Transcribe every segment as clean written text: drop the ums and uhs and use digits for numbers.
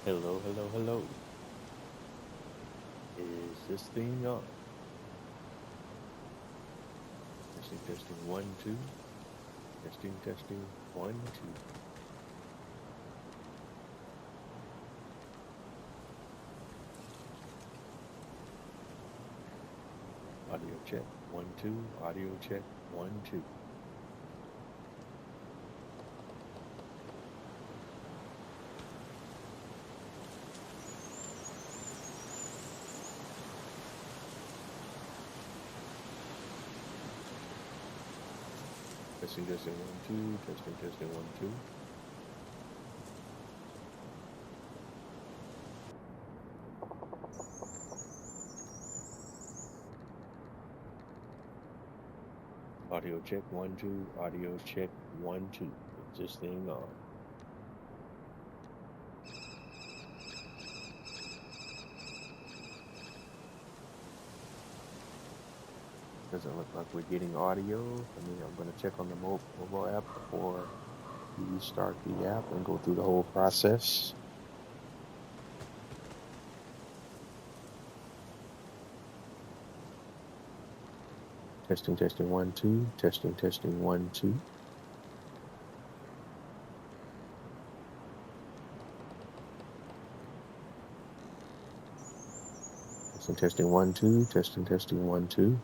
Hello, hello, hello. Is this thing on? Testing, testing, one, two. Testing, testing, one, two. Audio check, one, two. Audio check, one, two. Testing, testing, one, two. Testing, testing, one, two. Audio check, one, two. Audio check, one, two. Is this thing on? Doesn't look like we're getting audio. I'm going to check on the mobile app before we start the app and go through the whole process. Testing, testing, one, two. Testing, testing, one, two. Testing, testing, one, two. Testing, testing, one, two.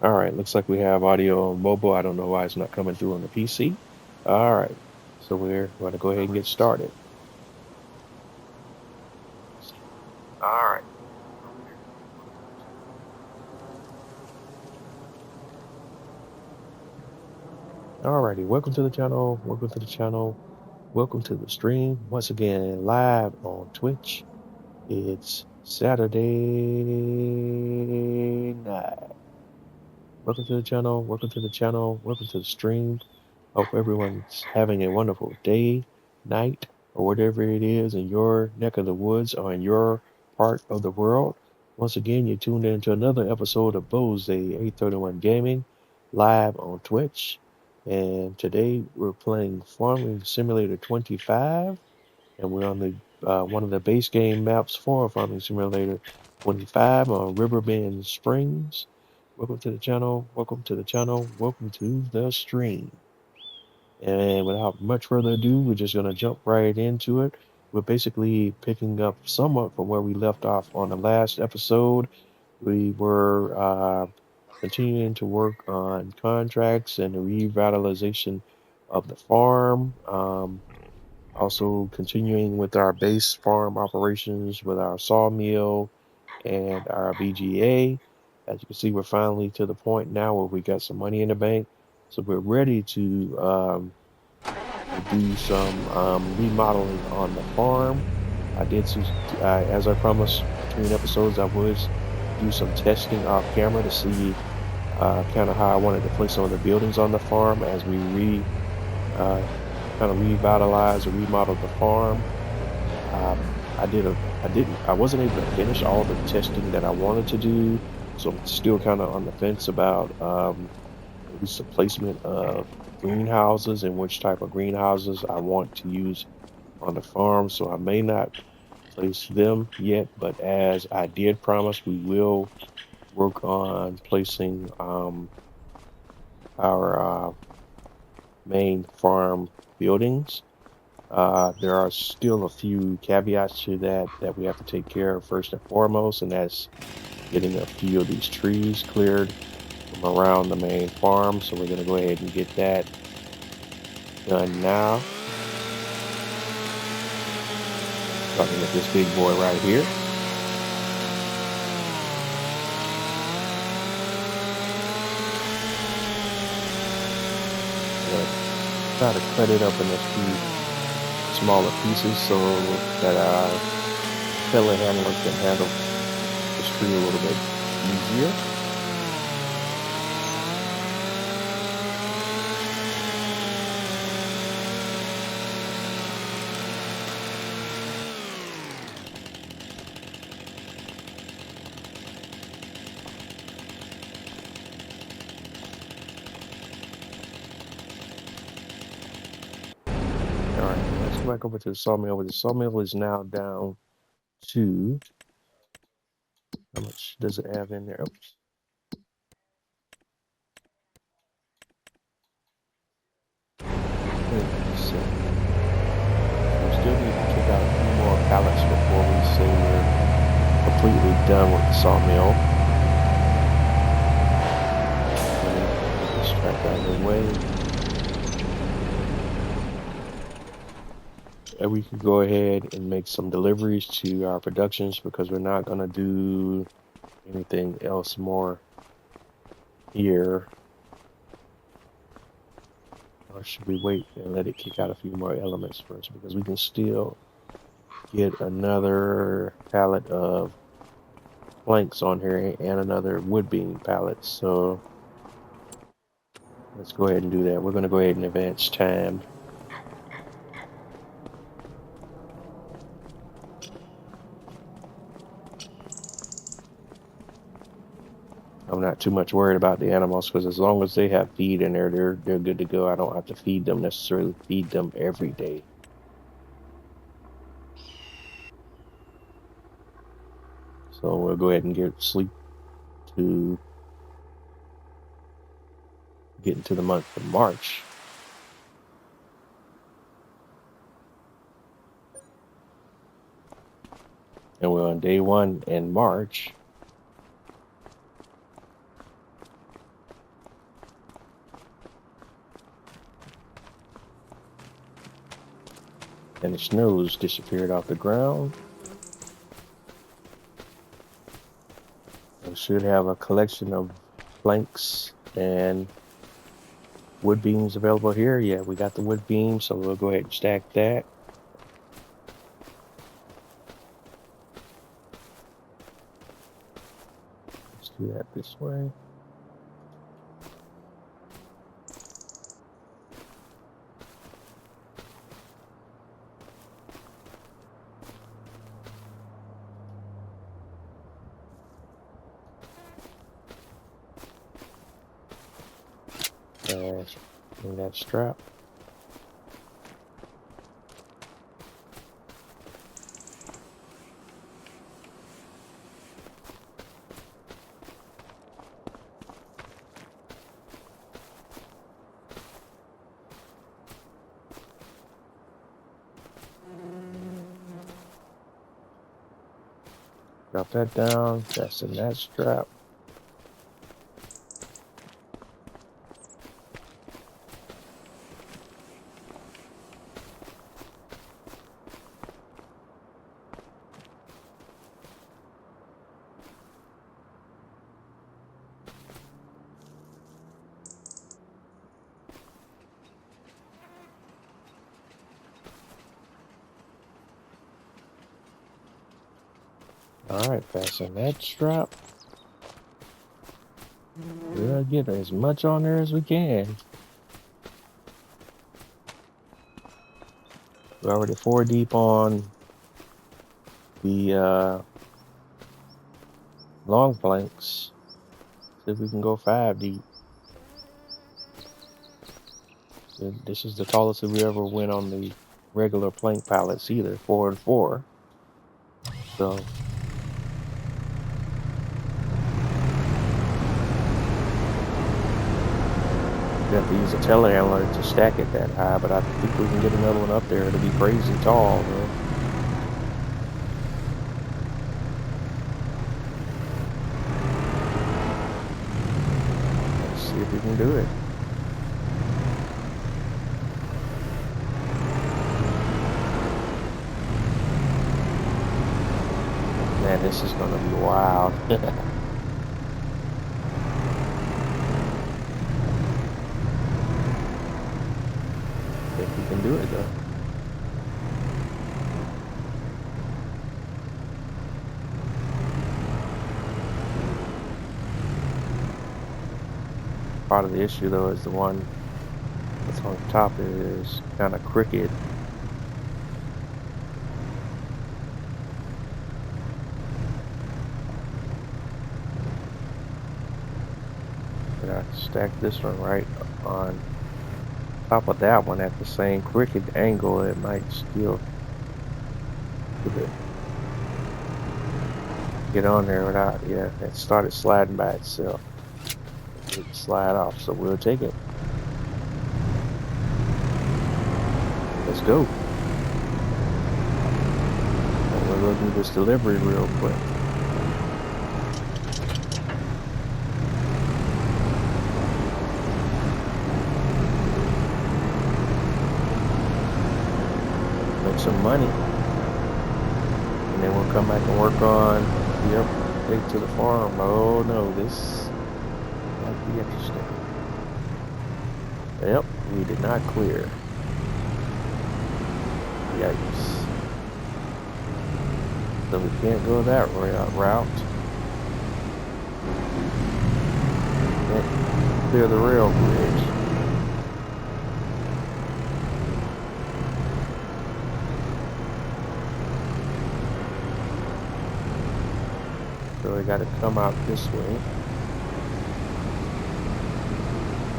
All right, looks like we have audio on mobile. I don't know why it's not coming through on the PC. All right, so we're going to go ahead and get started. All right. Alrighty, welcome to the channel. Welcome to the channel. Welcome to the stream. Once again, live on Twitch. It's Saturday night. Welcome to the channel. Welcome to the channel. Welcome to the stream. Hope everyone's having a wonderful day, night, or whatever it is in your neck of the woods or in your part of the world. Once again, you're tuned in to another episode of Bose Day 831 Gaming live on Twitch. And today we're playing Farming Simulator 25, and we're on the one of the base game maps for Farming Simulator 25 on Riverbend Springs. Welcome to the channel. Welcome to the channel. Welcome to the stream. And without much further ado, we're just going to jump right into it. We're basically picking up somewhat from where we left off on the last episode. We were continuing to work on contracts and the revitalization of the farm. Also continuing with our base farm operations with our sawmill and our BGA. As you can see, we're finally to the point now where we got some money in the bank. So we're ready to do some remodeling on the farm. I did some, as I promised between episodes, I would do some testing off camera to see kind of how I wanted to place some of the buildings on the farm as we kind of revitalize or remodel the farm. I wasn't able to finish all the testing that I wanted to do, so I'm still kind of on the fence about maybe some placement of greenhouses and which type of greenhouses I want to use on the farm. So I may not place them yet, but as I did promise, we will work on placing our main farm buildings. There are still a few caveats to that we have to take care of first and foremost, and that's getting a few of these trees cleared from around the main farm. So we're going to go ahead and get that done now. Starting with this big boy right here. Try to cut it up in a few smaller pieces so that our telehandlers can handle this tree a little bit easier. back over to the sawmill, but the sawmill is now down to, how much does it have in there? Oops. So we still need to kick out a few more pallets before we say we're completely done with the sawmill. Let me get this track out of the way. And we can go ahead and make some deliveries to our productions because we're not going to do anything else more here. Or should we wait and let it kick out a few more elements first? Because we can still get another pallet of planks on here and another wood beam pallet. So let's go ahead and do that. We're going to go ahead and advance time. I'm not too much worried about the animals because as long as they have feed in there, they're good to go. I don't have to feed them necessarily, feed them every day. So we'll go ahead and get sleep to get into the month of March. And we're on day 1 in March. And the snow's disappeared off the ground. We should have a collection of planks and wood beams available here. Yeah, we got the wood beams, so we'll go ahead and stack that. Let's do that this way. And that strap. Drop that down, that's in that strap. Alright, fasten that strap. We'll get as much on there as we can. We're already 4 deep on the long planks. See if we can go 5 deep. This is the tallest that we ever went on the regular plank pallets either, 4 and 4. So we have to use a telehandler to stack it that high, but I think we can get another one up there. It'll be crazy tall, though. Let's see if we can do it. Man, this is gonna be wild. If we can do it though. Part of the issue though is the one that's on top is kind of crooked. But I stacked this one right on top of that one at the same crooked angle, it might still get on there without, yeah, it started sliding by itself. It didn't slide off, so we'll take it. Let's go. And we'll go do this delivery real quick. Make some money. And then we'll come back and work on the update to the farm. Oh no, this might be interesting. Yep, we did not clear. Yikes. So we can't go that route. Can't clear the rail bridge. So we gotta come out this way.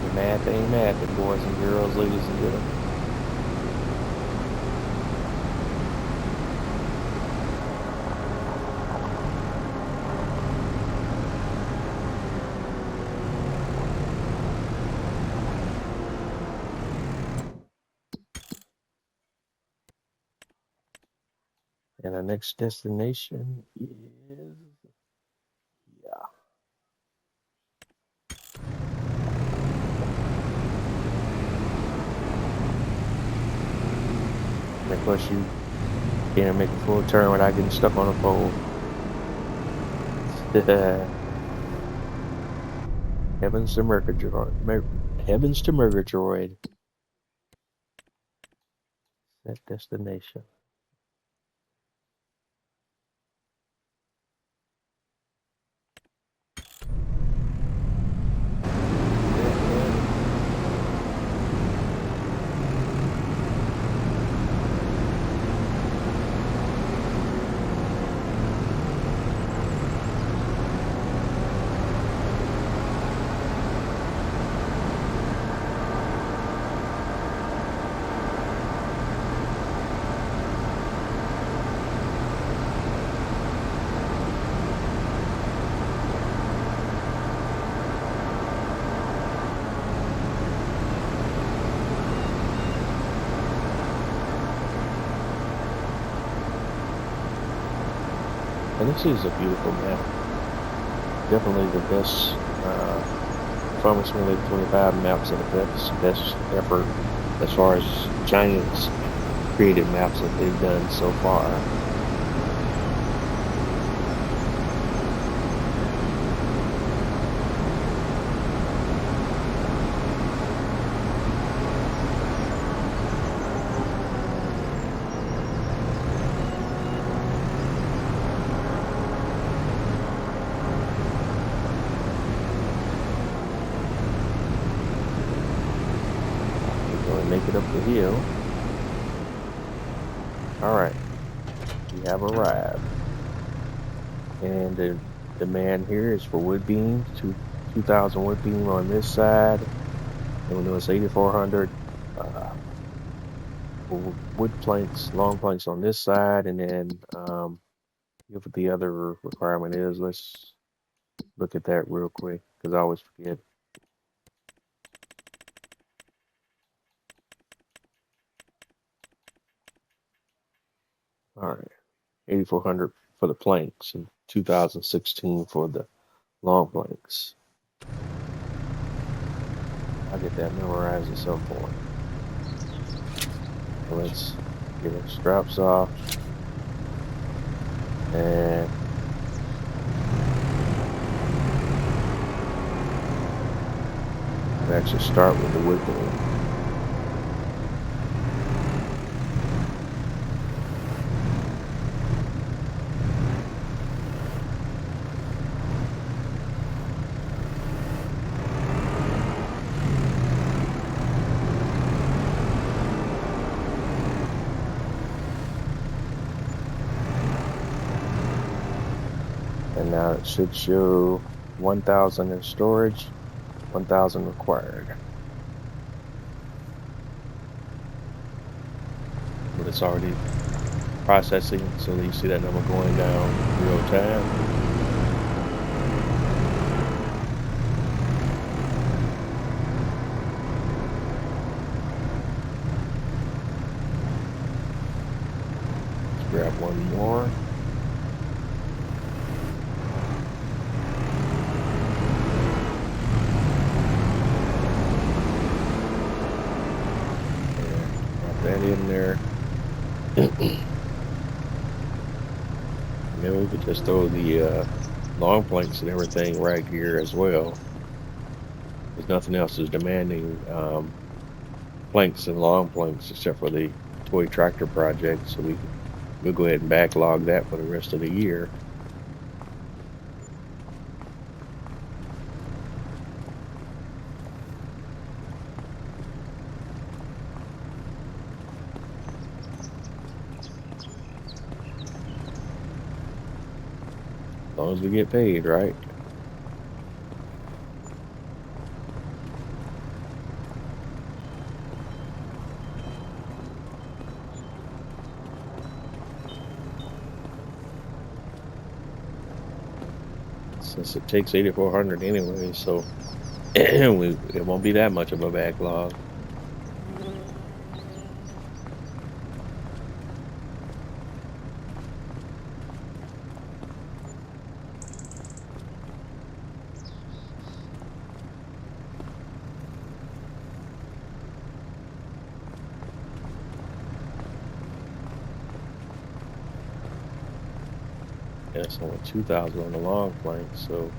The math ain't math, boys and girls, ladies and gentlemen. And our next destination is, yeah. And of course you can't make a full turn without getting stuck on a pole. Heavens to Murgatroyd. Heavens to Murgatroyd. That destination. And this is a beautiful map. Definitely the best Farmers Simulator 25 maps and the best effort as far as Giants creative maps that they've done so far. Make it up the hill. Alright, we have arrived. And the demand here is for wood beams, 2,000 wood beam on this side. And we know it's 8,400 wood planks, long planks on this side. And then what the other requirement is, let's look at that real quick because I always forget. All right, 8,400 for the planks and 2016 for the long planks. I'll get that memorized at some point. Let's get our straps off and actually start with the wood beam. And now it should show 1,000 in storage, 1,000 required. it's already processing, so that you see that number going down real time. Let's grab one more. And drop that in there. And then we could just throw the long planks and everything right here as well. Because nothing else is demanding planks and long planks except for the toy tractor project. So we'll go ahead and backlog that for the rest of the year. As long as we get paid, right? Since it takes 8,400 anyway, so it won't be that much of a backlog. Yeah, it's only 2,000 on the long plank, so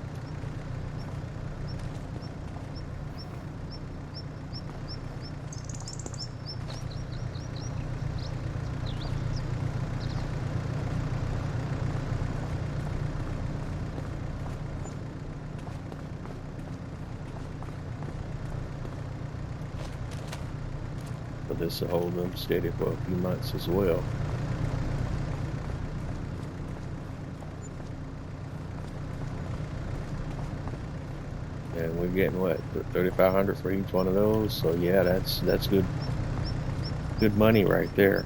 but this will hold them steady for a few months as well. And we're getting what, 3,500 for each one of those. So yeah, that's good money right there.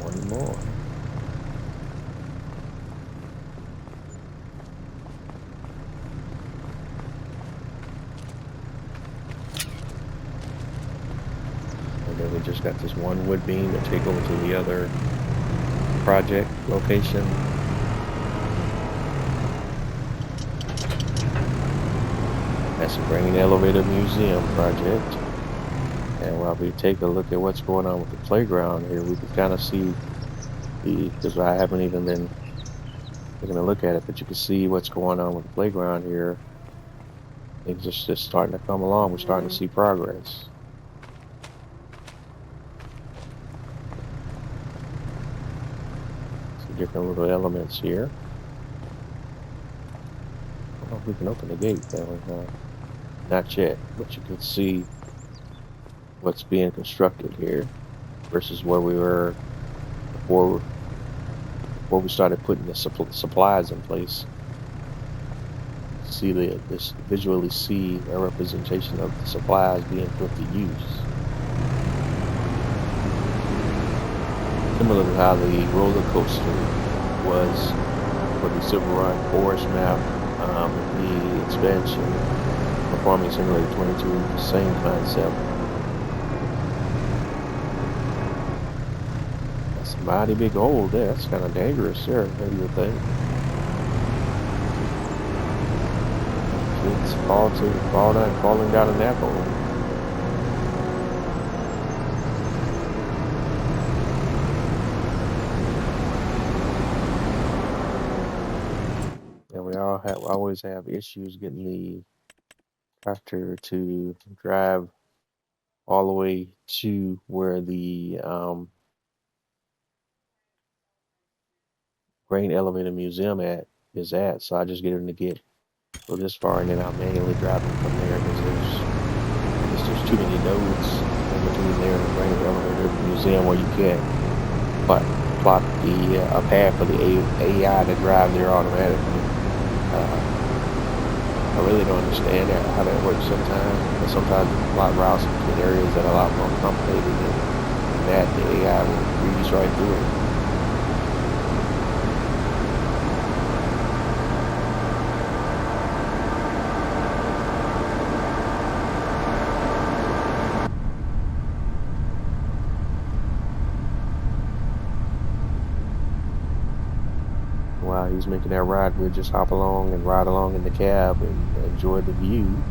One more. And then we just got this one wood beam to take over to the other project location. That's the Grain Elevator Museum project. And while we take a look at what's going on with the playground here, we can kind of see because I haven't even been taking a look at it, but you can see what's going on with the playground here. It's just starting to come along. We're starting to see progress. Some different little elements here. I don't know if we can open the gate, though. Not yet, but you can see what's being constructed here versus where we were before we started putting the supplies in place. See visually see a representation of the supplies being put to use. Similar to how the roller coaster was for the Silver Rock Forest map, the expansion Performing Simulator 22, same concept. That's a mighty big hole there. That's kind of dangerous there, what do you think? Kids falling down in that hole. And we always have issues getting the tractor to drive all the way to where the Grain Elevator Museum is at. So I just get them to go this far, and then I'll manually drive them from there because there's too many nodes in between there and the Grain Elevator Museum where you can't plot a path for the AI to drive there automatically. I really don't understand how that works sometimes. But sometimes a lot of routes between areas that are a lot more complicated than that. The AI will breeze right through it. While he's making that ride, we'll just hop along and ride along in the cab and enjoy the view.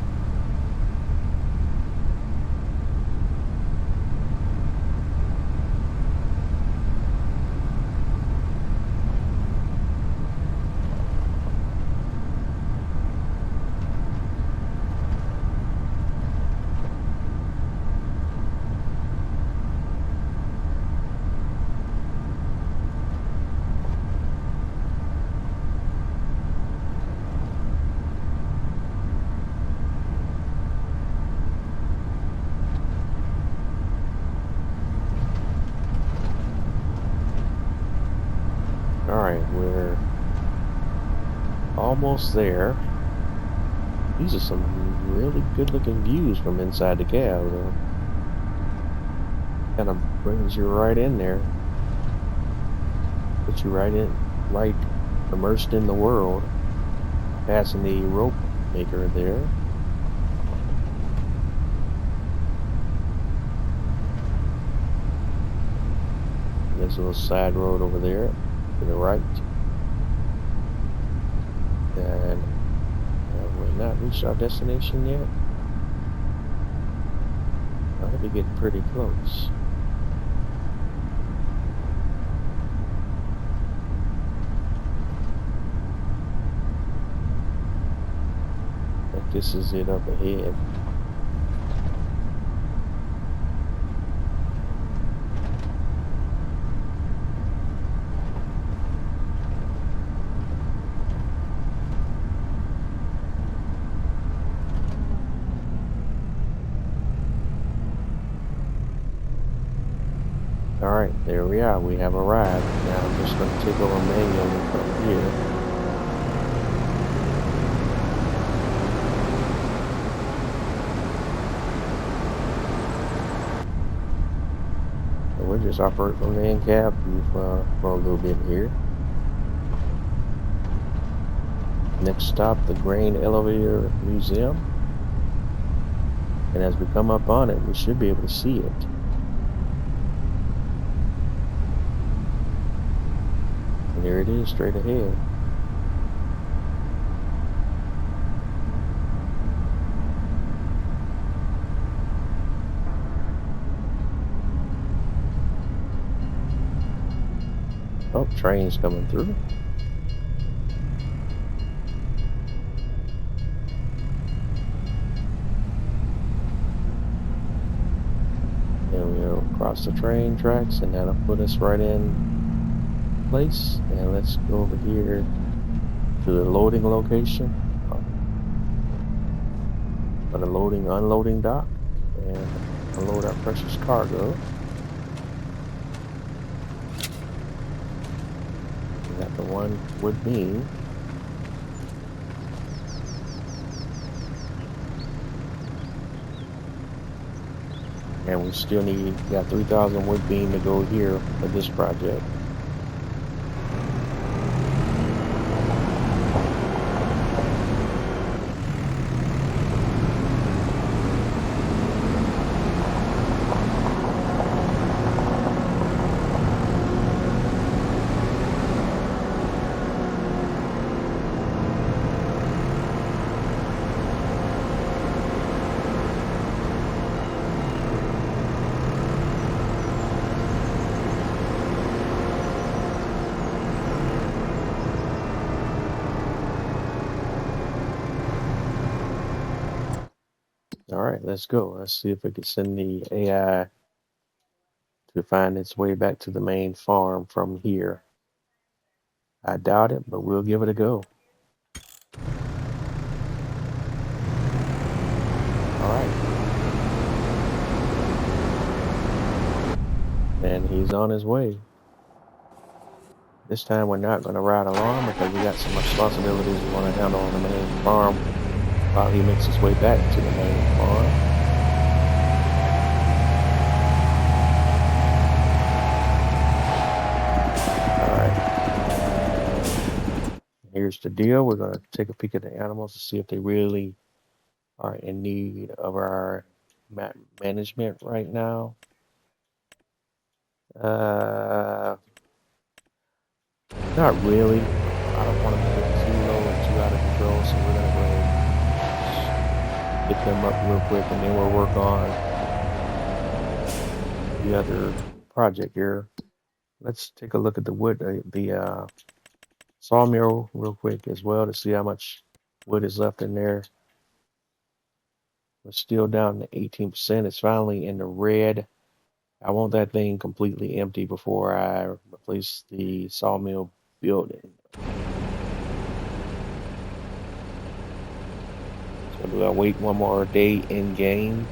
Alright, we're almost there. These are some really good looking views from inside the cab. Kind of brings you right in there. Puts you right immersed in the world. Passing the rope maker there. There's a little side road over there to the right. And we're not reached our destination yet. I'll be getting pretty close. I think this is it up ahead. Alright, there we are. We have arrived. Now I'm just going to take over manually from here. And we'll just operate from the end cab for a little bit here. Next stop, the Grain Elevator Museum. And as we come up on it, we should be able to see it. And there it is, straight ahead. Oh, train's coming through. And we'll cross the train tracks, and that'll put us right in place. And let's go over here to the loading location for the loading unloading dock and unload our precious cargo. We got the one wood beam. And we still got 3,000 wood beam to go here for this project. All right, let's go. Let's see if we can send the AI to find its way back to the main farm from here. I doubt it, but we'll give it a go. All right. And he's on his way. This time we're not going to ride along because we got some responsibilities we want to handle on the main farm while he makes his way back to the main farm. Alright. Here's the deal. We're going to take a peek at the animals to see if they really are in need of our management right now. Not really. I don't want them to get too low and too out of control, so we're gonna go ahead and get them up real quick, and then we'll work on the other project here. Let's take a look at the wood, the sawmill real quick as well to see how much wood is left in there. We're still down to 18%. It's finally in the red. I want that thing completely empty before I replace the sawmill building. So do I wait one more day in game?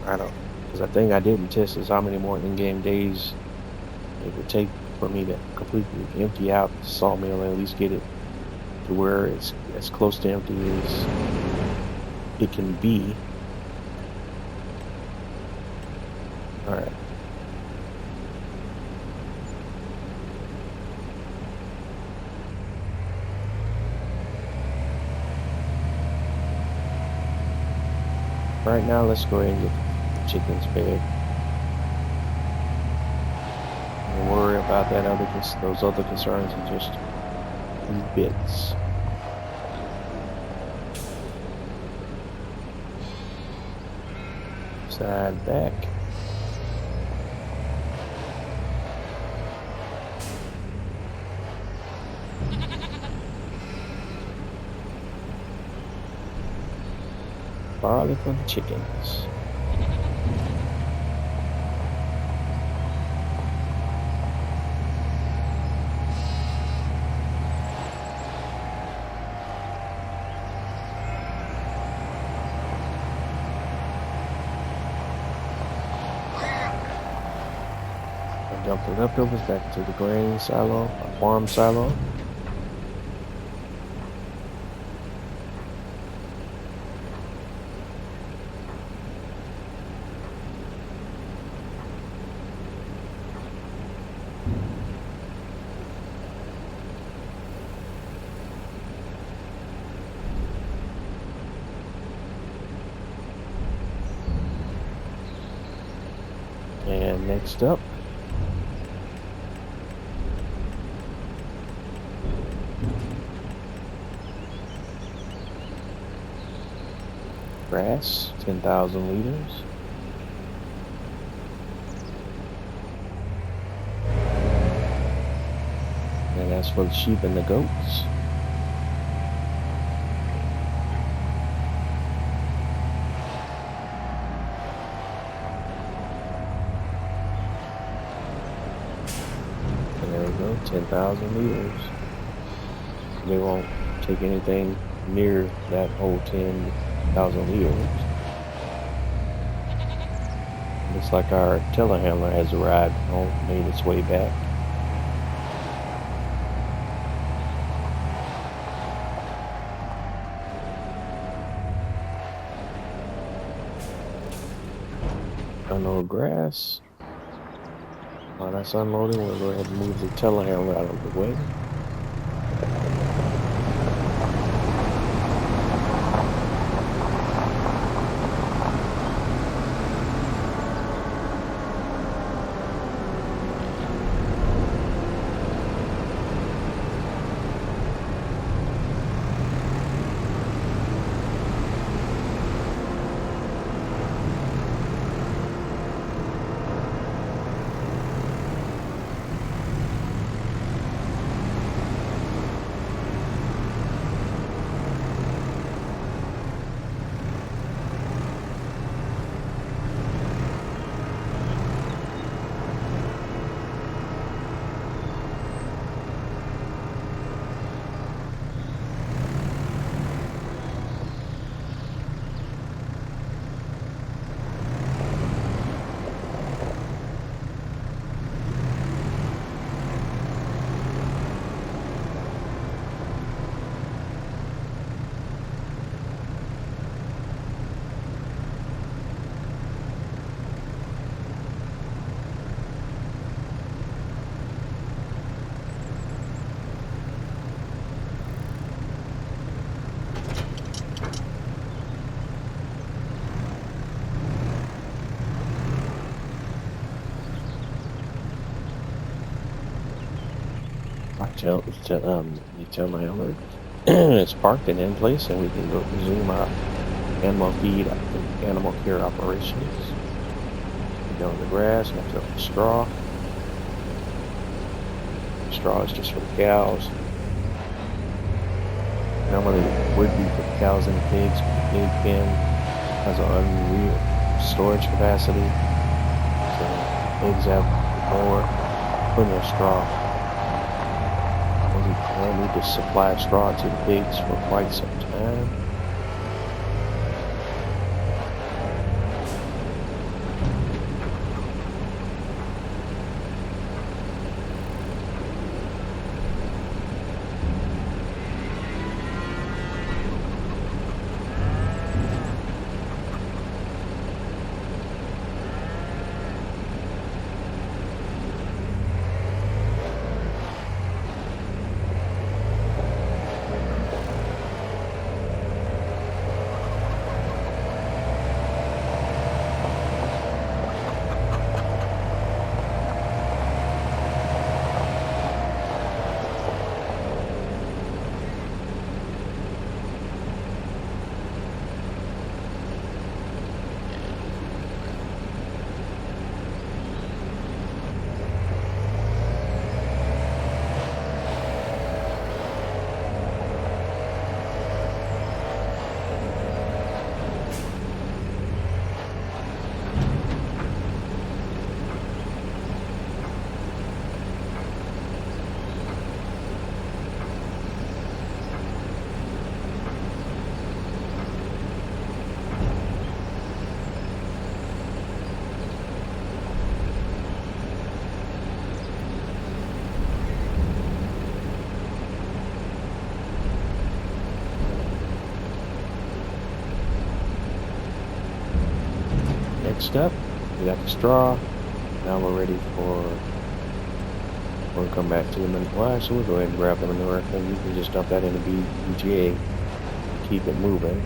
I don't, because I think I didn't test this, how many more in-game days it would take for me to completely empty out the sawmill and at least get it to where it's as close to empty as it can be. All right. Right now, let's go ahead and get the chickens fed. Don't worry about that those other concerns in just a few bits. Side back. Barley for the chickens. I dump the leftovers back into the grain silo, a farm silo. And next up, grass, 10,000 liters. And that's for the sheep and the goats. And there we go, 10,000 liters. They won't take anything near that whole 10,000 liters. Looks like our telehandler has arrived home, made its way back. Unload grass. While that's unloading, we'll go ahead and move the telehandler out of the way. you tell my owner it's parked and in place, and we can go resume our animal feed, animal care operations. Down the grass, next up the straw. Straw is just for the cows. Normally it would be for the cows and the pigs, but the pig pen has an unreal storage capacity. So pigs have more, plenty of straw. We don't need to supply straw to the pigs for quite some time. Next up, we got the straw. Now we're ready we'll come back to the manure. Well, actually, we'll go ahead and grab the manure, and you can just dump that in the BGA and keep it moving.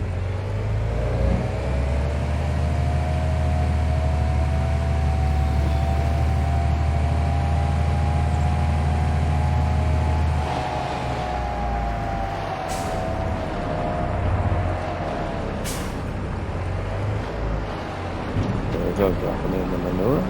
There we go, dropping in the manure.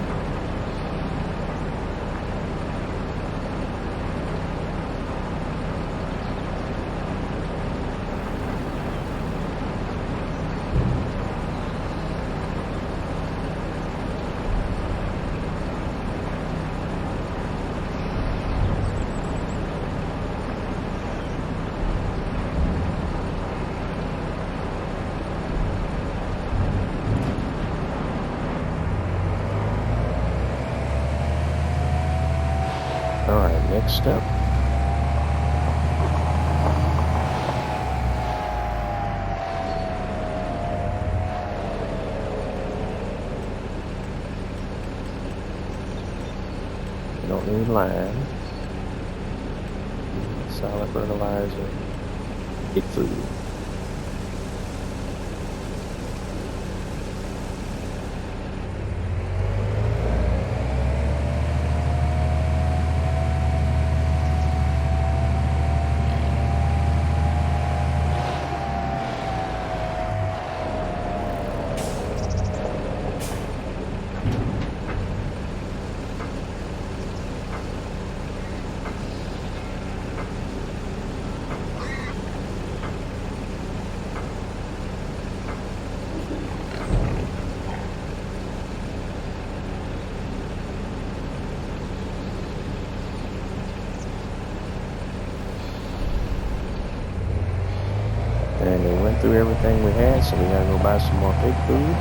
Alright, next step. You don't need lime. Solid fertilizer. Pig food. And we went through everything we had, so we gotta go buy some more pig food.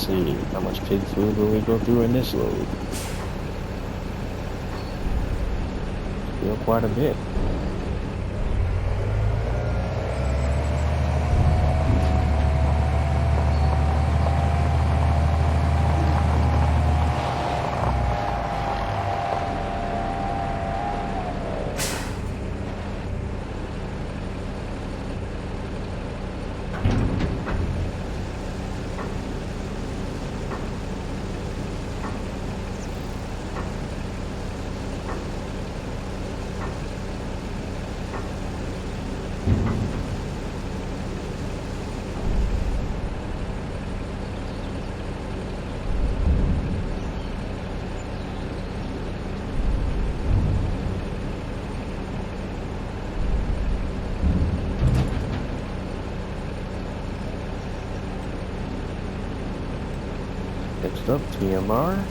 see, how much pig food will we go through in this load? Still quite a bit. Next up, TMR.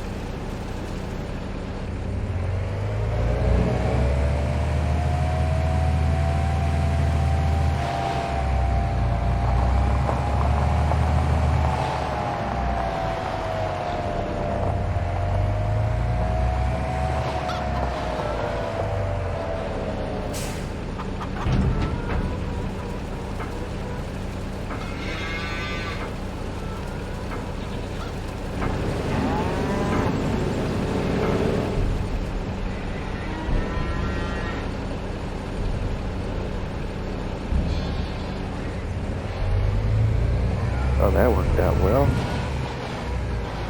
Oh, that worked out well.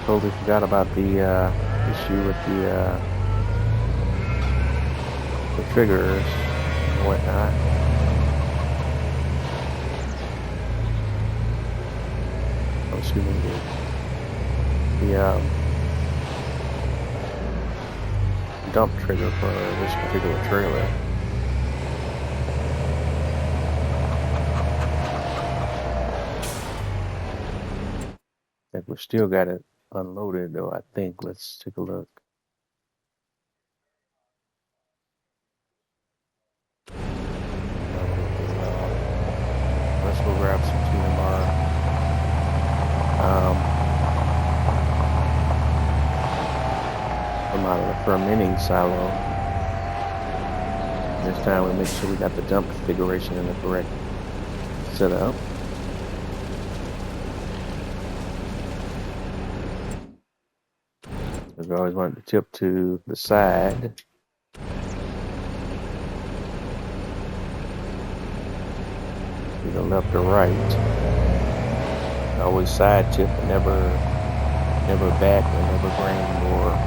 Totally forgot about the issue with the triggers and whatnot. Oh, excuse me. The dump trigger for this particular trailer. I think we've still got it unloaded though, I think. Let's take a look. Let's go grab some TMR. Come out of the fermenting silo. This time we make sure we got the dump configuration in the correct setup. We always want the tip to the side. Either left or right. Always side tip, and never back or never grain more.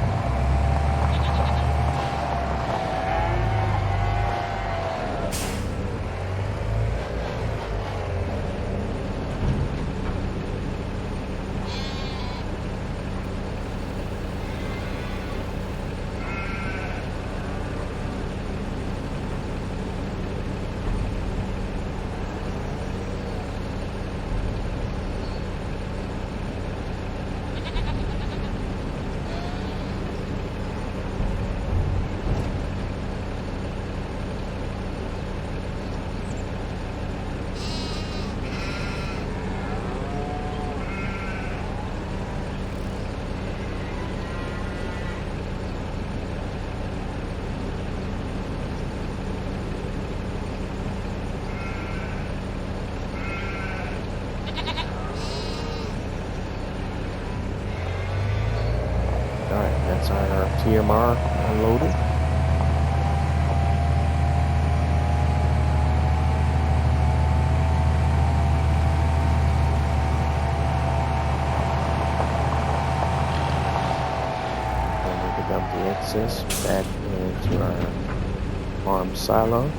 That's our TMR unloaded. And we can dump the excess back into our farm silo.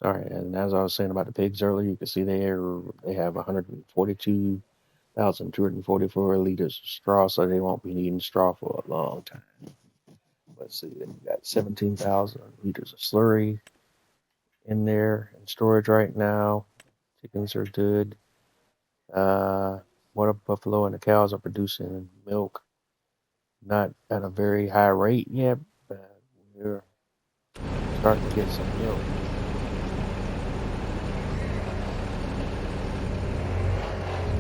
All right, and as I was saying about the pigs earlier, you can see they have 142,244 liters of straw, so they won't be needing straw for a long time. Let's see, then you got 17,000 liters of slurry in there in storage right now. Chickens are good. Water buffalo and the cows are producing milk, not at a very high rate yet, but we're starting to get some milk.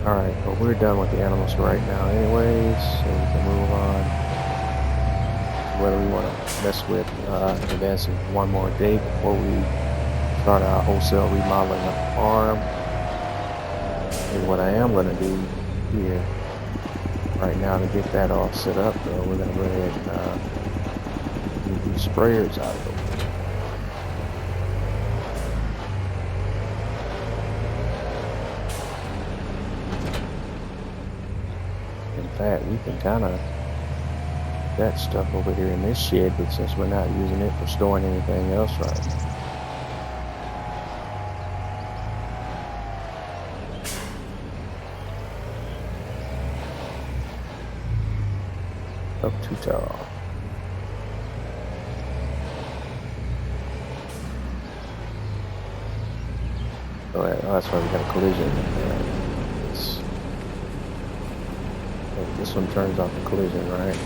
All right, but we're done with the animals right now anyways, so we can move on to whether we want to mess with advancing one more day before we start our wholesale remodeling of the farm. And what I am going to do here right now to get that all set up, though, we're going to go ahead and get these sprayers out of the way. In fact, we can kind of put that stuff over here in this shed, but since we're not using it for storing anything else right now. Up too tall. Oh, that's why we got a collision in there. This one turns off the collision, right?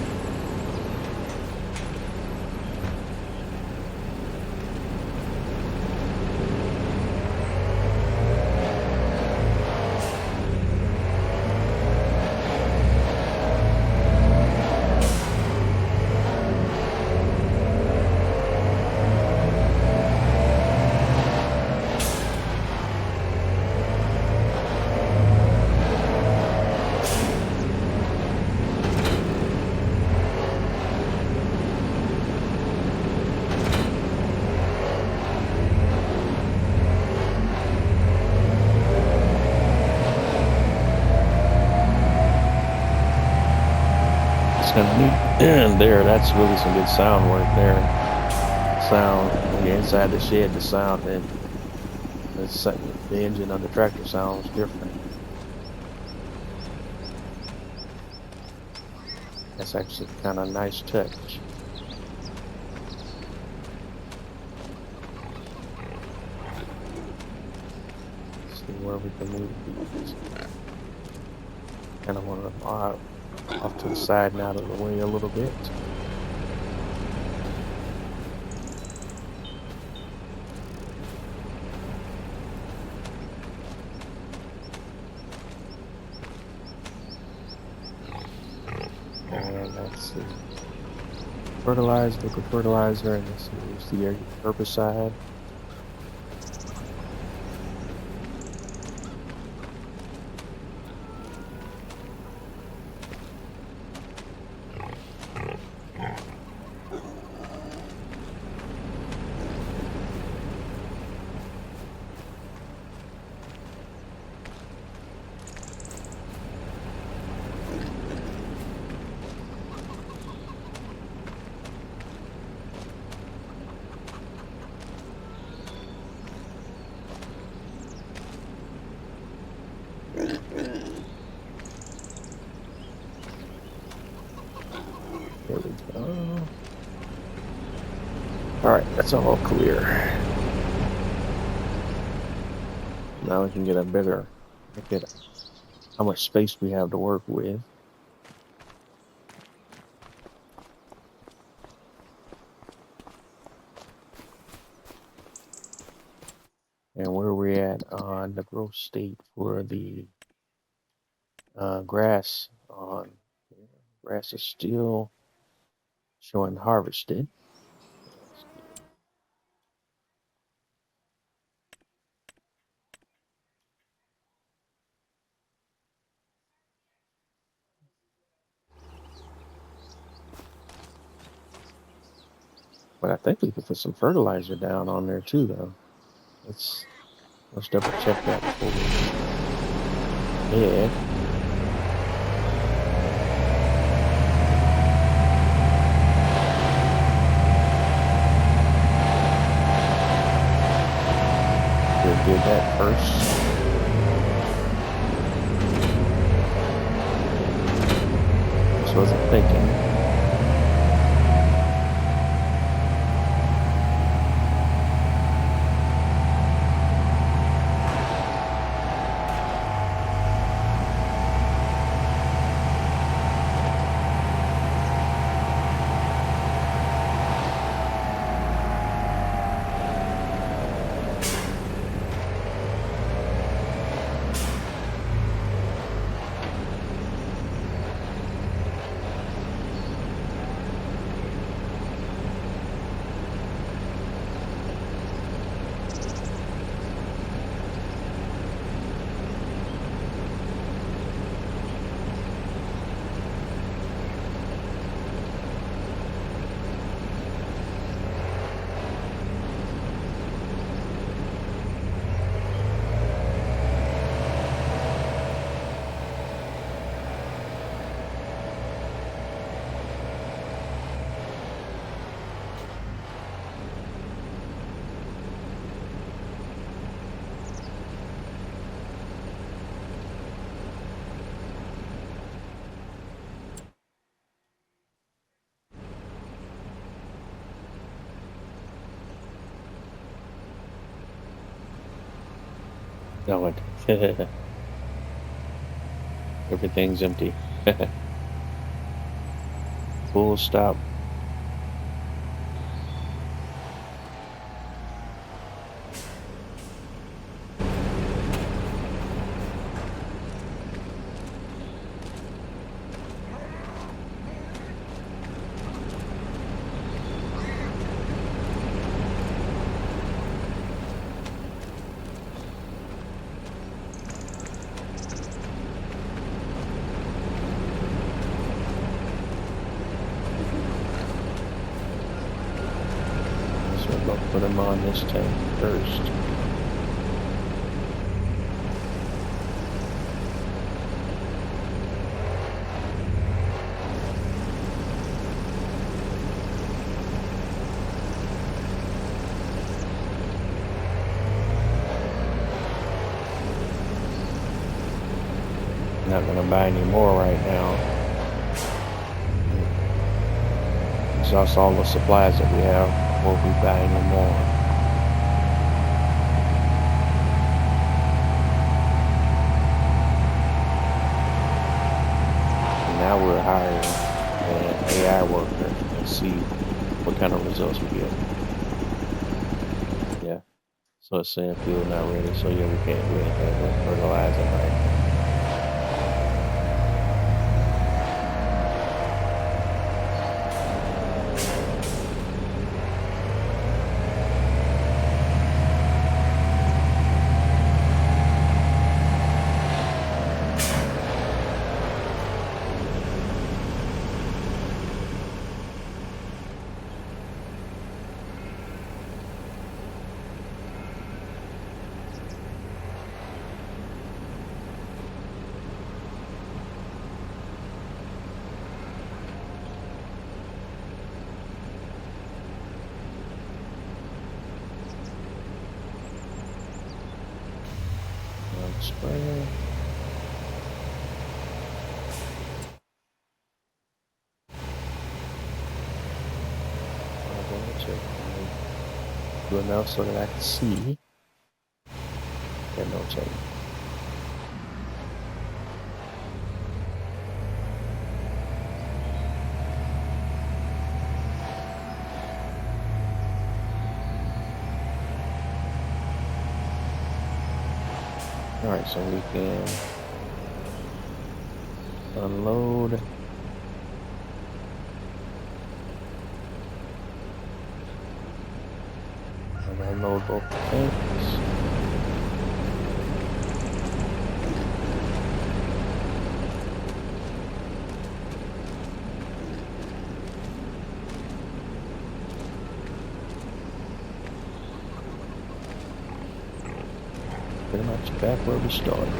And there, that's really some good sound work there. Sound when you're inside the shed, the sound and the engine on the tractor sounds different. That's actually kind of a nice touch. Let's see where we can move these. Kind of want to off to the side and out of the way a little bit. And let's see. Fertilizer, liquid fertilizer, and this is the herbicide. There we go. Alright, that's all clear. Now we can get a better look at how much space we have to work with. And where we're at on the growth state for the grass. Grass is still showing harvested. But I think we could put some fertilizer down on there too, though. Let's double check that before we head. just wasn't thinking. No, everything's empty. Full stop. I'll put them on this tank first. Not going to buy any more right now. Exhaust all the supplies that we have. Won't be buying any more. And now we're hiring an AI worker and see what kind of results we get. Yeah. So it's saying field not ready. So yeah, we can't do anything with fertilizing right now. Spray. Do enough so that I can see. And no change. Alright, so we can unload. And unload both the tanks. Pretty much back where we started.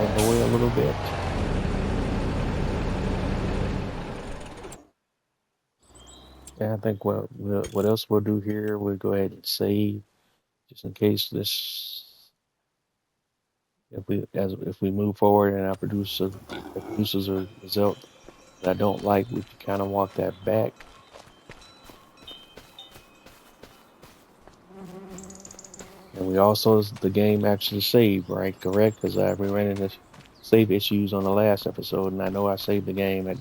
annoy a little bit. And I think what else we'll do here, we'll go ahead and save just in case this, if we move forward and our producer it produces a result that I don't like, we can kind of walk that back. And we also, the game actually saved, right? Correct? Because we ran into save issues on the last episode, and I know I saved the game at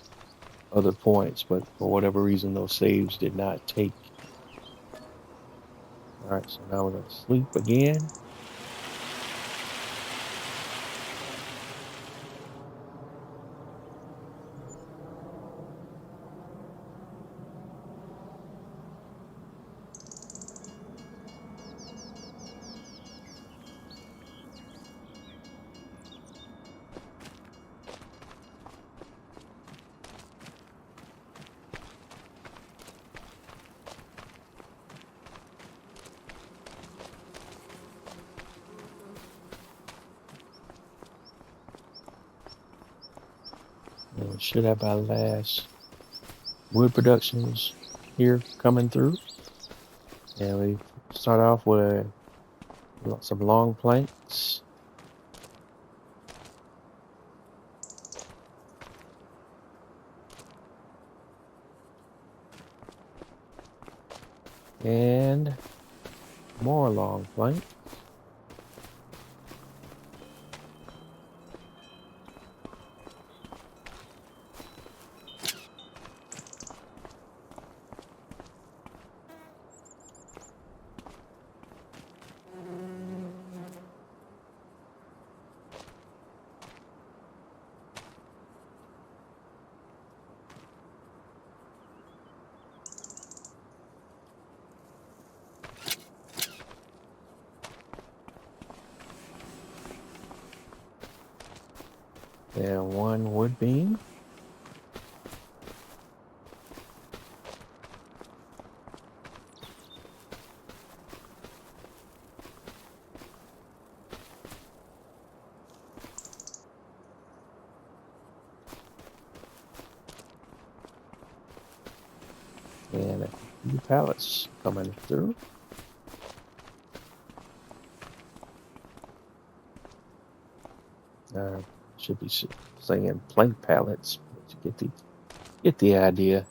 other points, but for whatever reason, those saves did not take. All right, so now we're going to sleep again. And we should have our last wood productions here coming through. And we start off with some long planks. And more long planks. And one wood beam. And a few pallets coming through. Should be saying plank pallets, but you get the idea.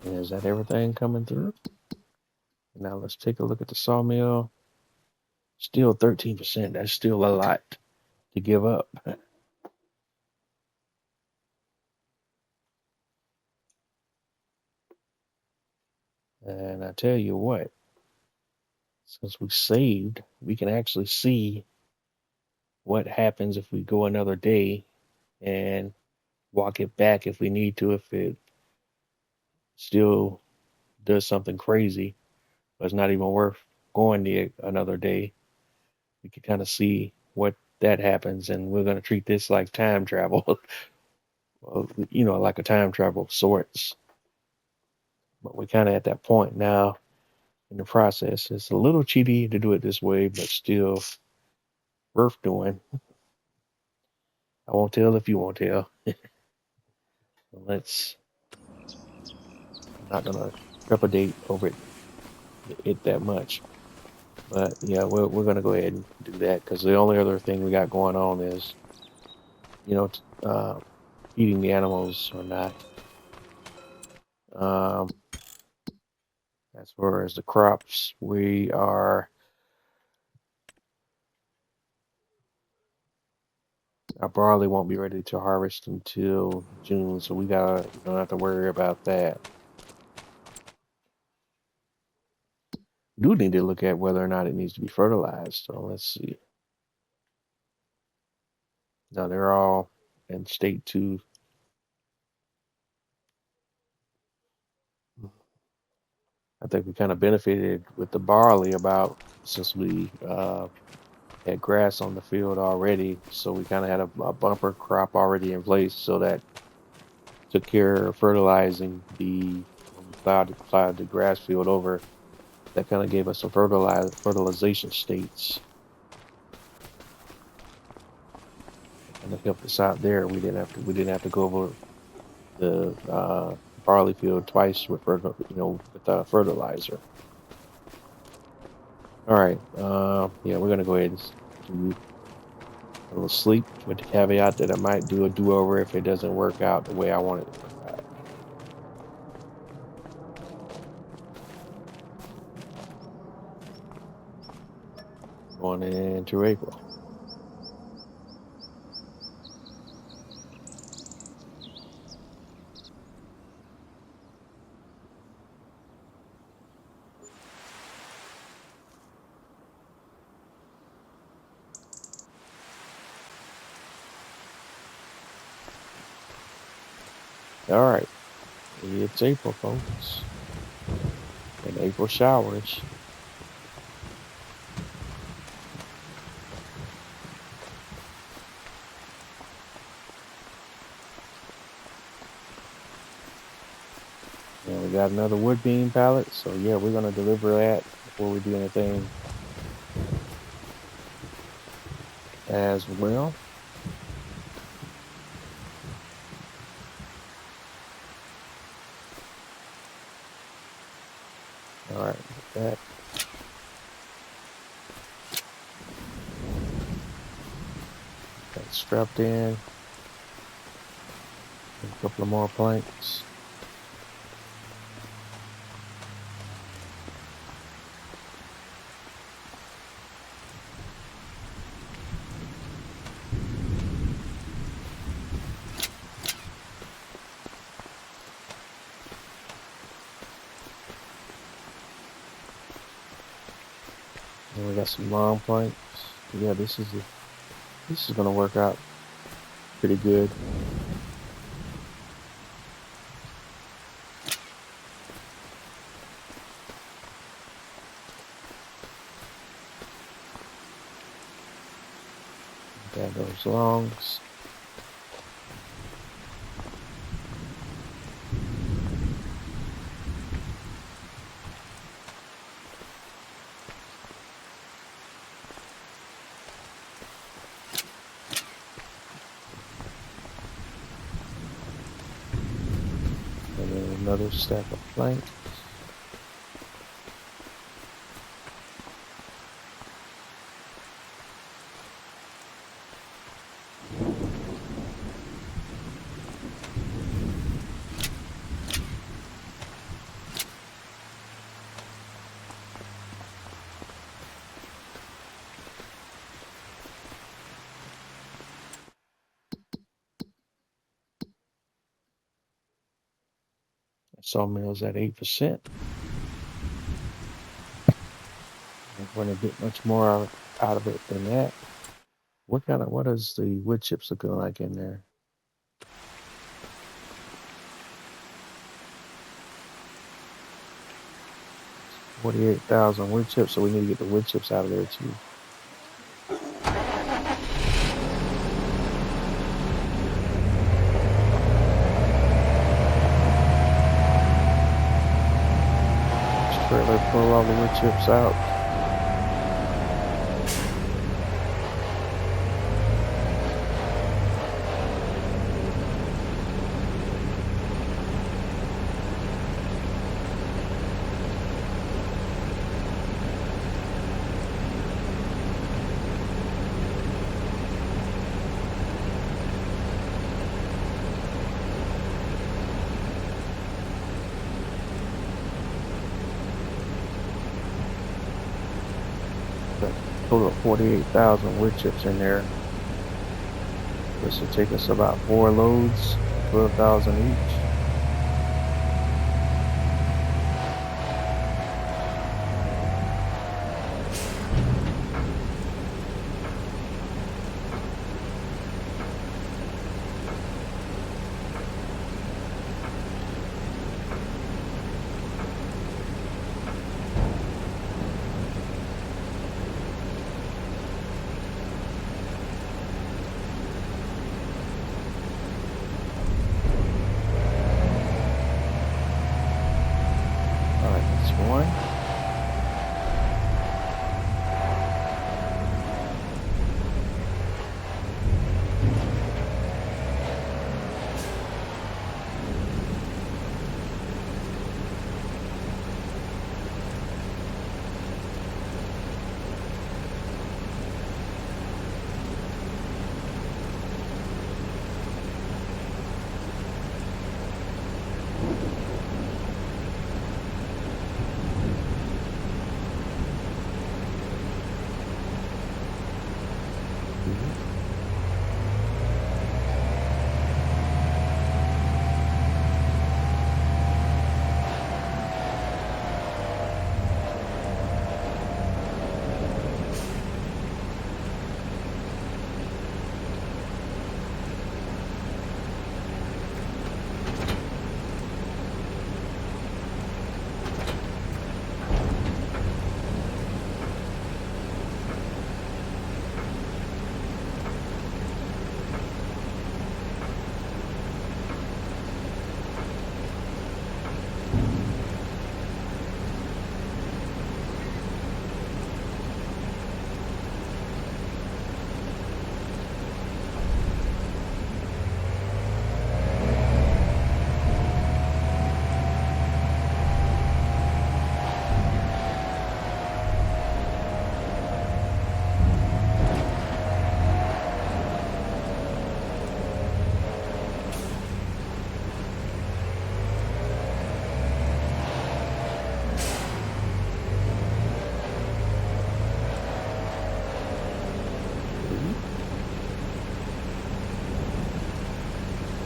And is that everything coming through? Now let's take a look at the sawmill. Still 13%. That's still a lot to give up. And I tell you what, since we saved, we can actually see what happens if we go another day and walk it back if we need to, if it still does something crazy, but it's not even worth going another day. We can kind of see what that happens, and we're going to treat this like time travel, like a time travel of sorts. But we're kind of at that point now in the process. It's a little cheaty to do it this way, but still worth doing. I won't tell if you won't tell. I'm not gonna trepidate over it that much. But yeah, we're gonna go ahead and do that because the only other thing we got going on is, feeding the animals or not. As far as the crops, our barley won't be ready to harvest until June, so we don't have to worry about that. do need to look at whether or not it needs to be fertilized. So let's see. Now they're all in state 2. I think we kind of benefited with the barley since we had grass on the field already, so we kind of had a bumper crop already in place, so that took care of fertilizing when we plowed the grass field over. That kind of gave us some fertilization states, and it helped us out there. We didn't have to go over the barley field twice with fertilizer. All right, yeah, we're gonna go ahead and do a little sleep with the caveat that I might do a do-over if it doesn't work out the way I want it to work out. Going into April. All right, it's April, folks, and April showers. And we got another wood beam pallet, so yeah, we're gonna deliver that before we do anything as well. All right, with that. That's strapped in. A couple of more planks. And we got some long planks. Yeah, this is gonna work out pretty good. Got those longs. And then another stack of planks. Sawmill's at 8%. I'm going to get much more out of it than that. What is the wood chips looking like in there? $48,000 wood chips, so we need to get the wood chips out of there too. Trailer pull all the wood chips out. Total of 48,000 wood chips in there. This will take us about 4 loads, 12,000 each.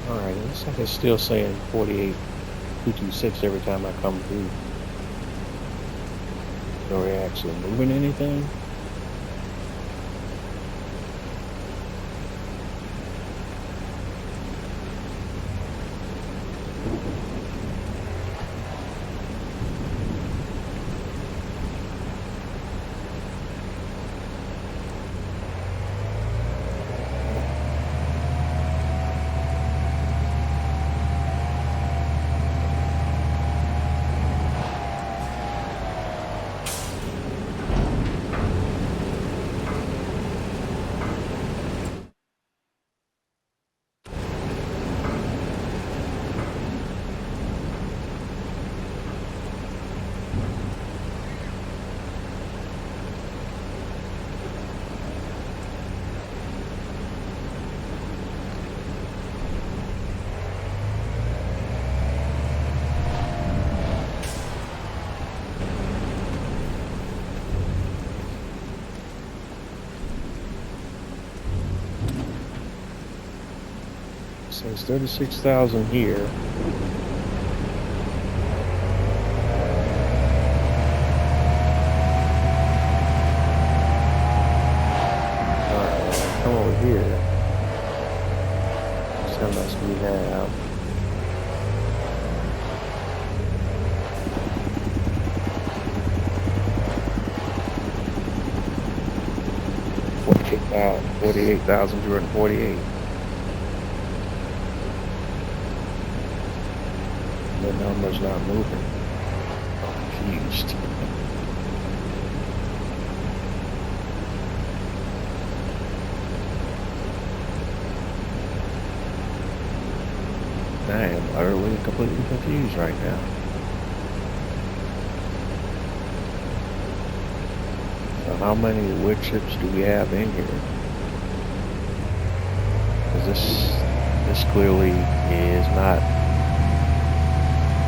Alright, it looks like it's still saying 48,226 every time I come through. So are we actually moving anything? So it's 36,000 here. Alright, come over here. So how much we have? $48,248. The number's not moving. I'm confused. I am utterly completely confused right now. So how many wood chips do we have in here? Because this clearly is not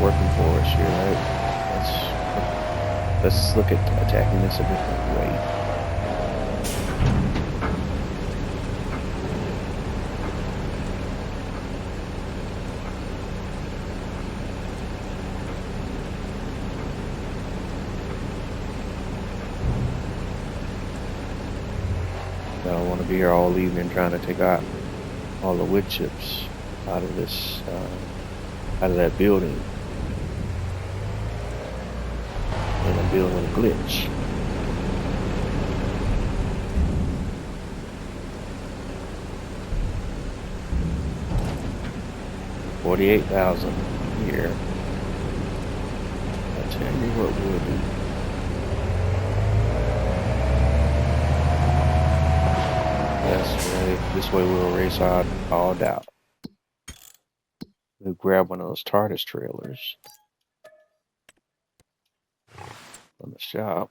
working for us here, right? Let's look at attacking this a different way. I don't want to be here all evening trying to take out all the wood chips out of this, out of that building. And I'm dealing with a glitch. $48,000 here. I'll tell you what we'll do. This way we'll erase all doubt. We'll grab one of those TARDIS trailers from the shop.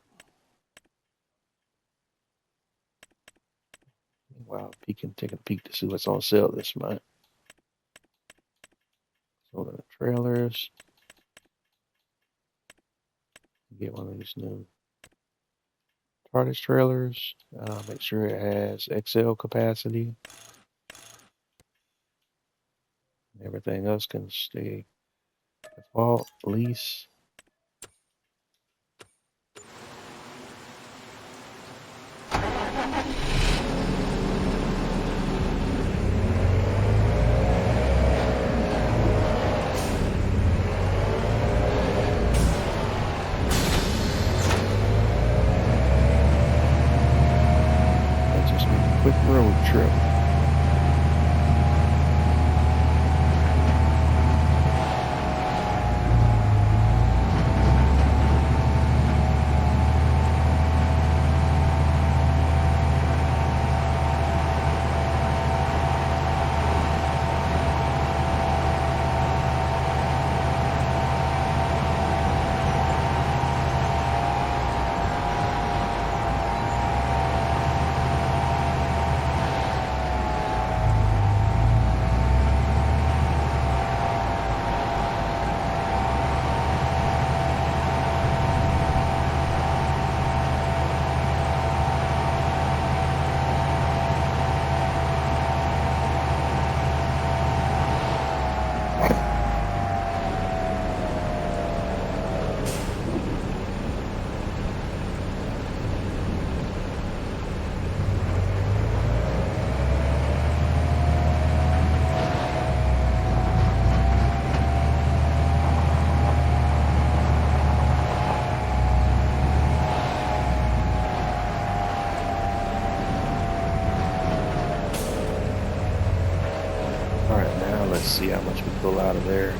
Wow, taking a peek to see what's on sale this month. So the trailers. Get one of these new cartage trailers. Make sure it has XL capacity. Everything else can stay default. Lease. Just a quick road trip. Alright, now let's see how much we pull out of there.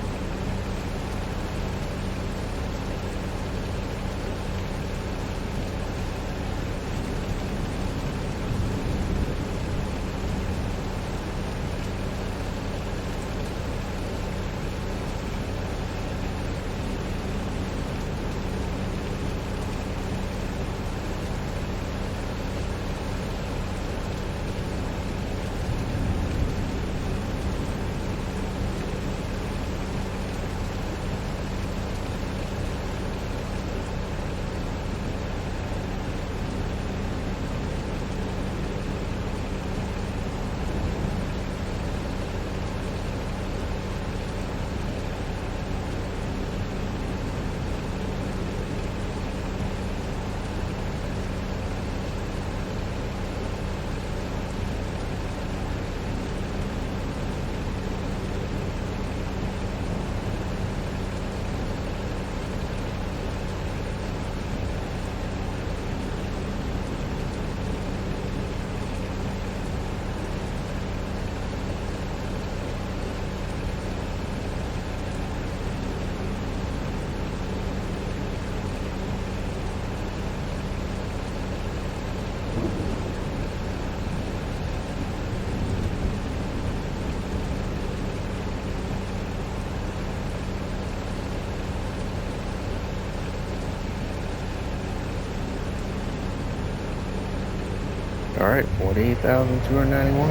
Alright, 48,291.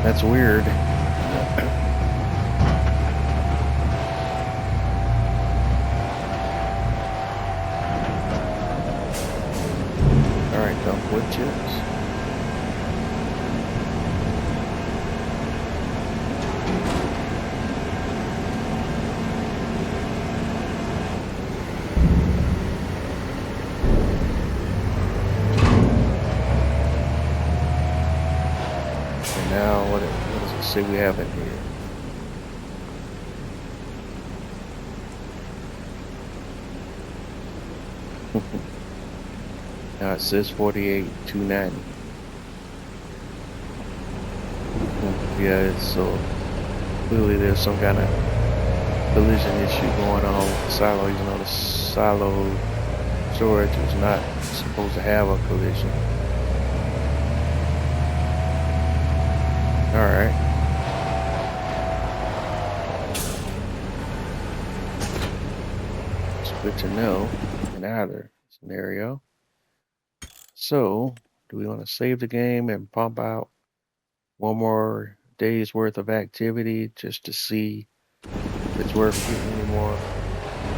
That's weird. Alright, dump wood chips. Now, what does it say we have in here? Now it says 48,290. Yeah, so clearly there's some kind of collision issue going on with the silo. You know, the silo storage is not supposed to have a collision. Alright. It's good to know in either scenario. So, do we want to save the game and pump out one more day's worth of activity just to see if it's worth getting any more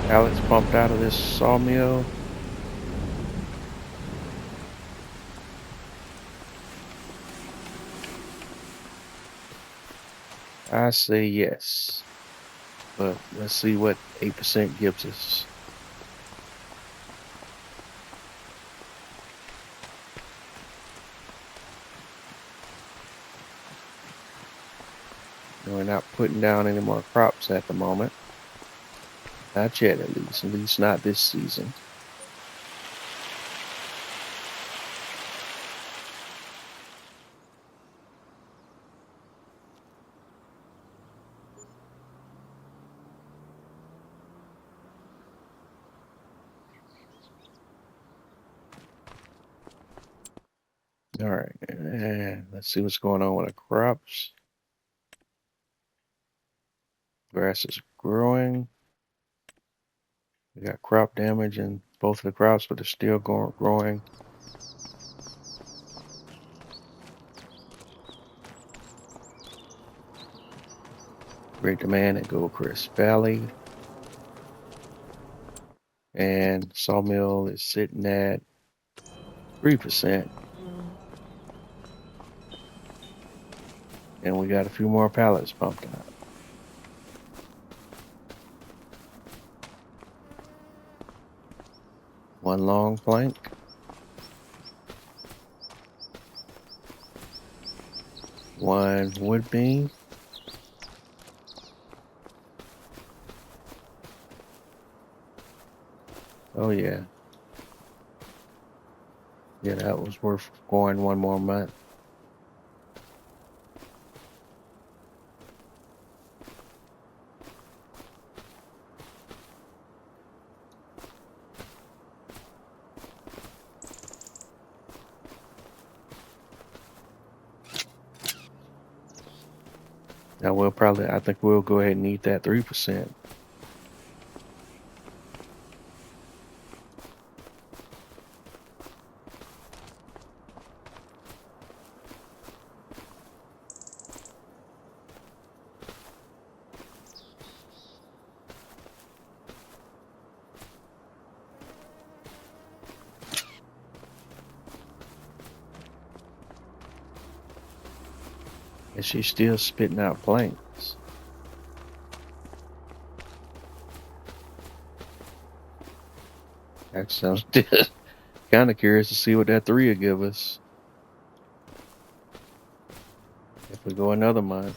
pallets pumped out of this sawmill? I say yes, but let's see what 8% gives us. And we're not putting down any more crops at the moment. Not yet, at least not this season. All right, and let's see what's going on with the crops. Grass is growing. We got crop damage in both of the crops, but they're still growing. Great demand at Goldcrest Valley. And sawmill is sitting at 3%. And we got a few more pallets pumped out. One long plank. One wood beam. Oh yeah. Yeah, that was worth going one more month. Now I think we'll go ahead and eat that 3%. And she's still spitting out planks. Actually, I'm kind of curious to see what that 3 will give us if we go another month.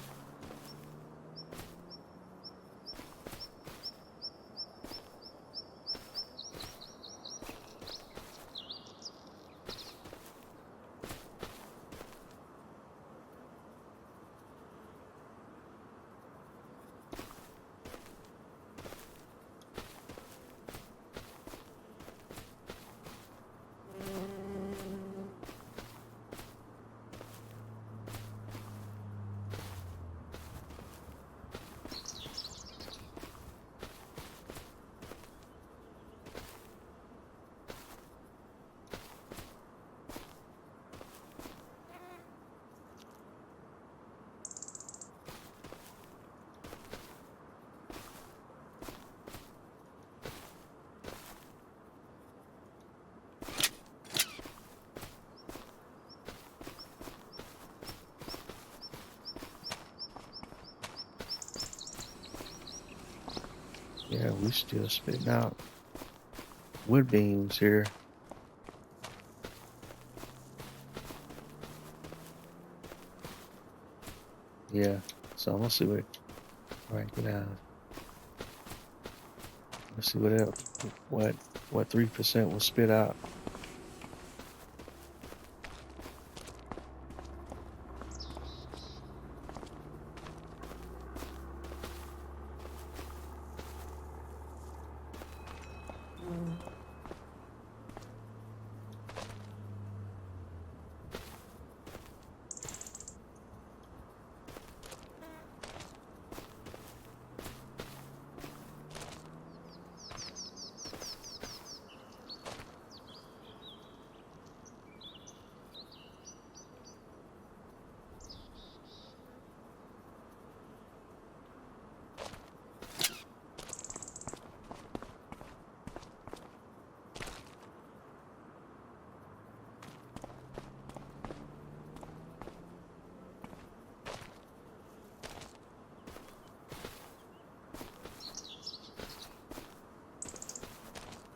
Yeah, we still spitting out wood beams here. Yeah, so I'm gonna see what get out. Let's see what else, what 3% will spit out.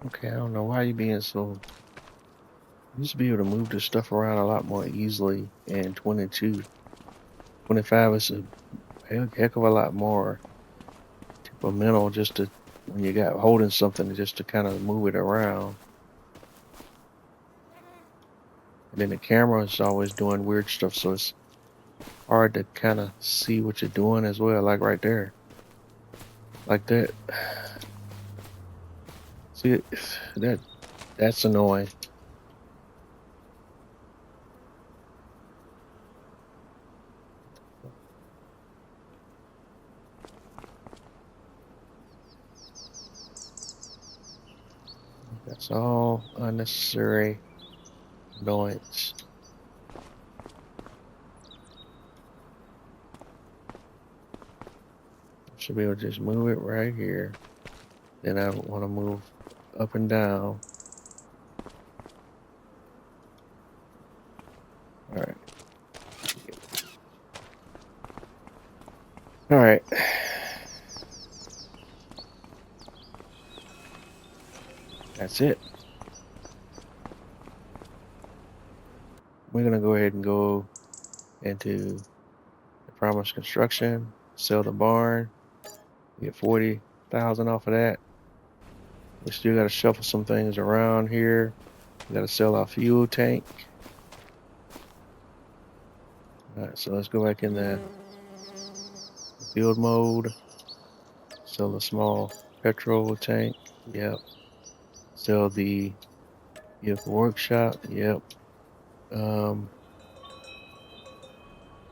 Okay, I don't know why you're being so. You used to be able to move this stuff around a lot more easily, and 22, 25 is a heck of a lot more temperamental just to when you got holding something just to kind of move it around. And then the camera is always doing weird stuff, so it's hard to kind of see what you're doing as well, like right there. Like that. See, that's annoying. That's all unnecessary annoyance. Should be able to just move it right here. Then I want to move up and down. All right. All right. That's it. We're gonna go ahead and go into the Promise Construction, sell the barn, get 40,000 off of that. We still gotta shuffle some things around here. We gotta sell our fuel tank. All right, so let's go back in the field mode. Sell the small petrol tank. Yep. Sell the vehicle workshop. Yep.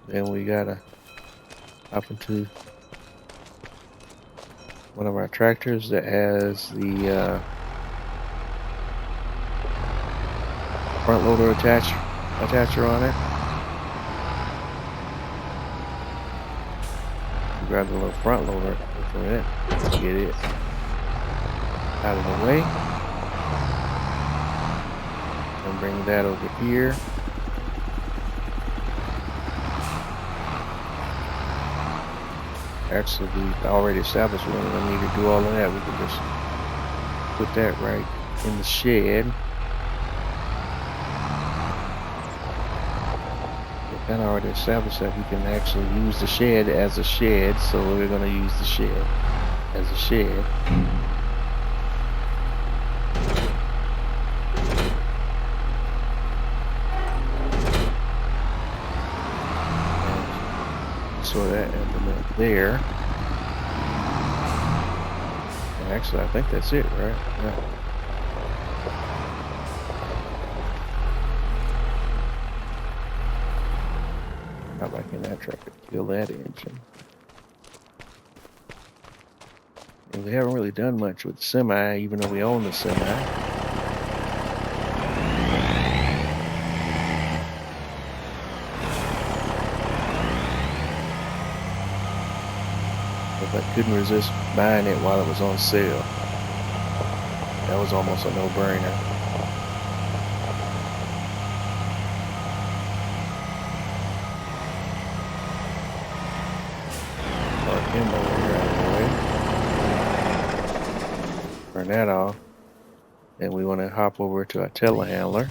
Then we gotta hop into one of our tractors that has the front loader attacher on it. Grab the little front loader for a minute. Get it out of the way. And bring that over here. Actually, we already established we don't need to do all of that. We can just put that right in the shed. We kind of already established that we can actually use the shed as a shed, so we're going to use the shed as a shed. So that implement there. And actually, I think that's it, right? Yeah. Hop back in that truck and kill that engine. And we haven't really done much with the semi, even though we own the semi. I couldn't resist buying it while it was on sale. That was almost a no-brainer. Park him over here out of the way. Turn that off. Then we want to hop over to our telehandler.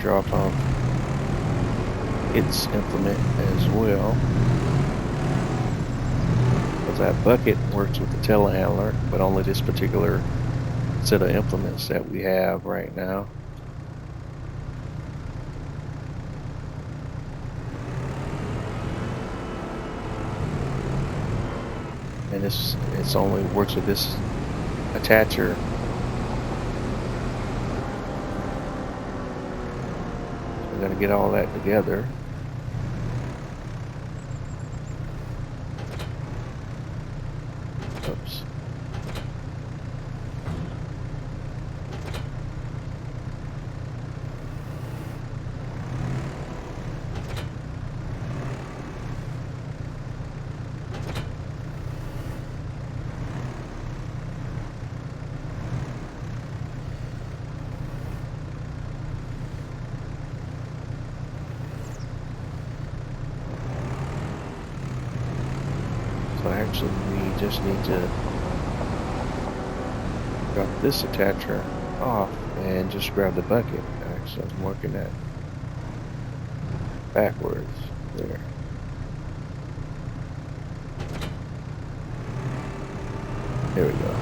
Drop off its implement as well. Because that bucket works with the telehandler, but only this particular set of implements that we have right now. And it's only works with this attacher. We're going to get all that together. Oops. actually, we just need to drop this attacher off and just grab the bucket. Actually, I'm working that backwards there. There we go.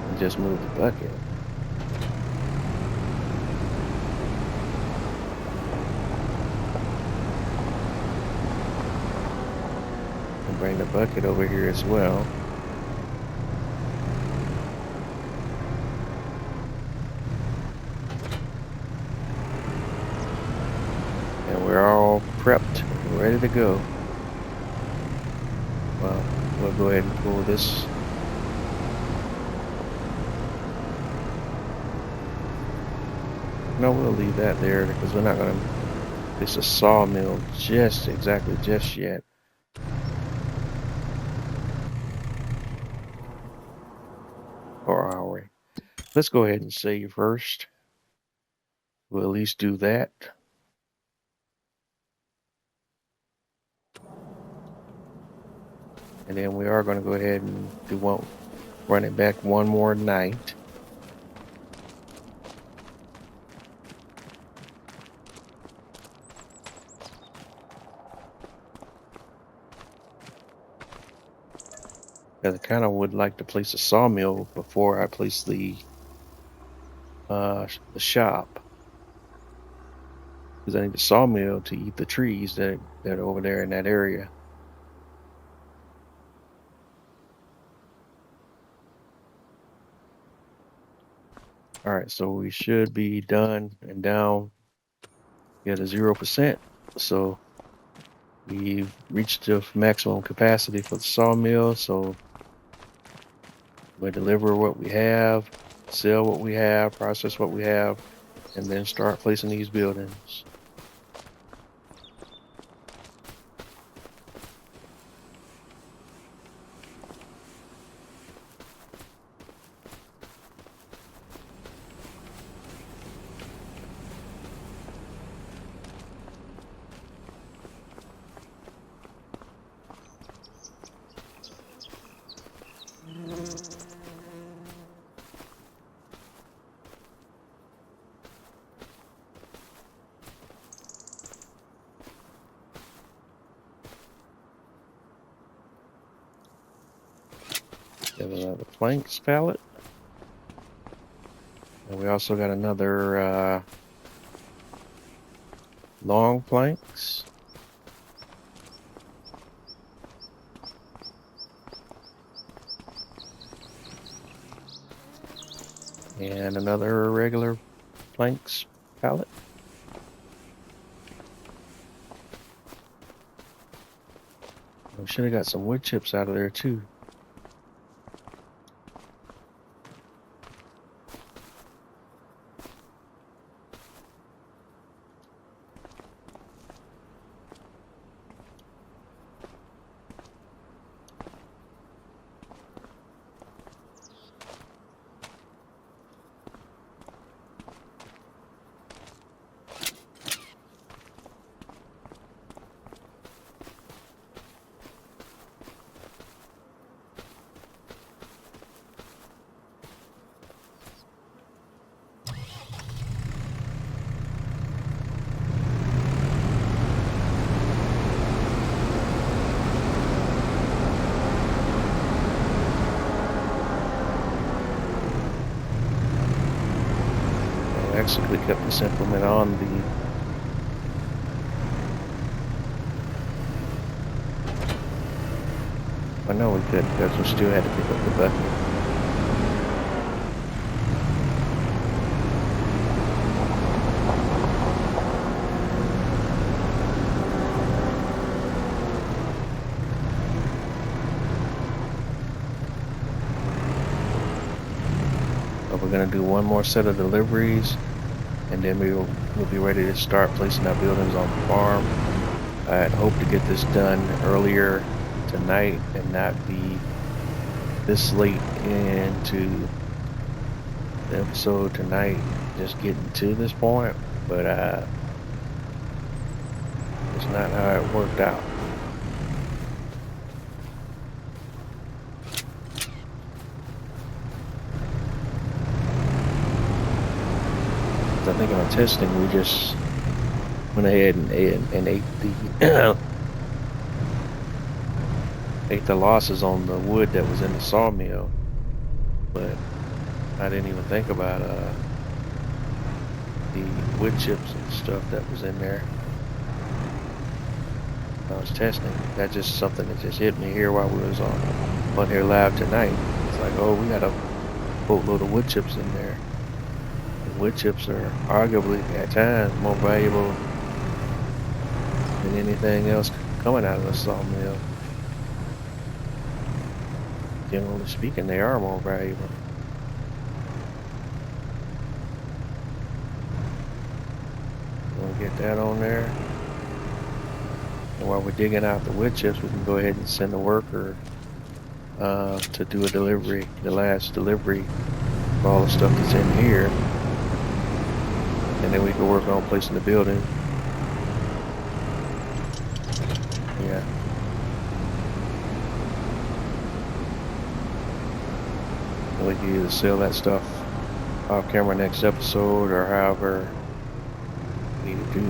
And just move the bucket. And bring the bucket over here as well. We're all prepped, ready to go. Well, we'll go ahead and pull this. No, we'll leave that there because we're not going to place a sawmill just yet. Or are we? Let's go ahead and save first. We'll at least do that. And then we are going to go ahead and run it back one more night. Because I kind of would like to place a sawmill before I place the shop. Because I need the sawmill to eat the trees that are over there in that area. All right, so we should be done and down at a 0%. So we've reached the maximum capacity for the sawmill. So we deliver what we have, sell what we have, process what we have, and then start placing these buildings. Have another planks pallet. And we also got another long planks. And another regular planks pallet. We should have got some wood chips out of there too. Actually, we kept this implement on the I know we could because we still had to pick up the bucket. But we're going to do one more set of deliveries, and then we'll be ready to start placing our buildings on the farm. I'd hope to get this done earlier tonight and not be this late into the episode tonight, just getting to this point, but it's not how it worked out. I think in our testing, we just went ahead and ate the ate the losses on the wood that was in the sawmill, but I didn't even think about the wood chips and stuff that was in there. I was testing. That's just something that just hit me here while we was on here live tonight. It's like, oh, we got a boatload of wood chips in there. Wood chips are arguably at times more valuable than anything else coming out of the sawmill. Generally speaking, they are more valuable. We'll get that on there. And while we're digging out the wood chips, we can go ahead and send a worker to do a delivery, the last delivery of all the stuff that's in here. And then we can work on placing the building. Yeah. And we can either sell that stuff off camera next episode or however we need to do.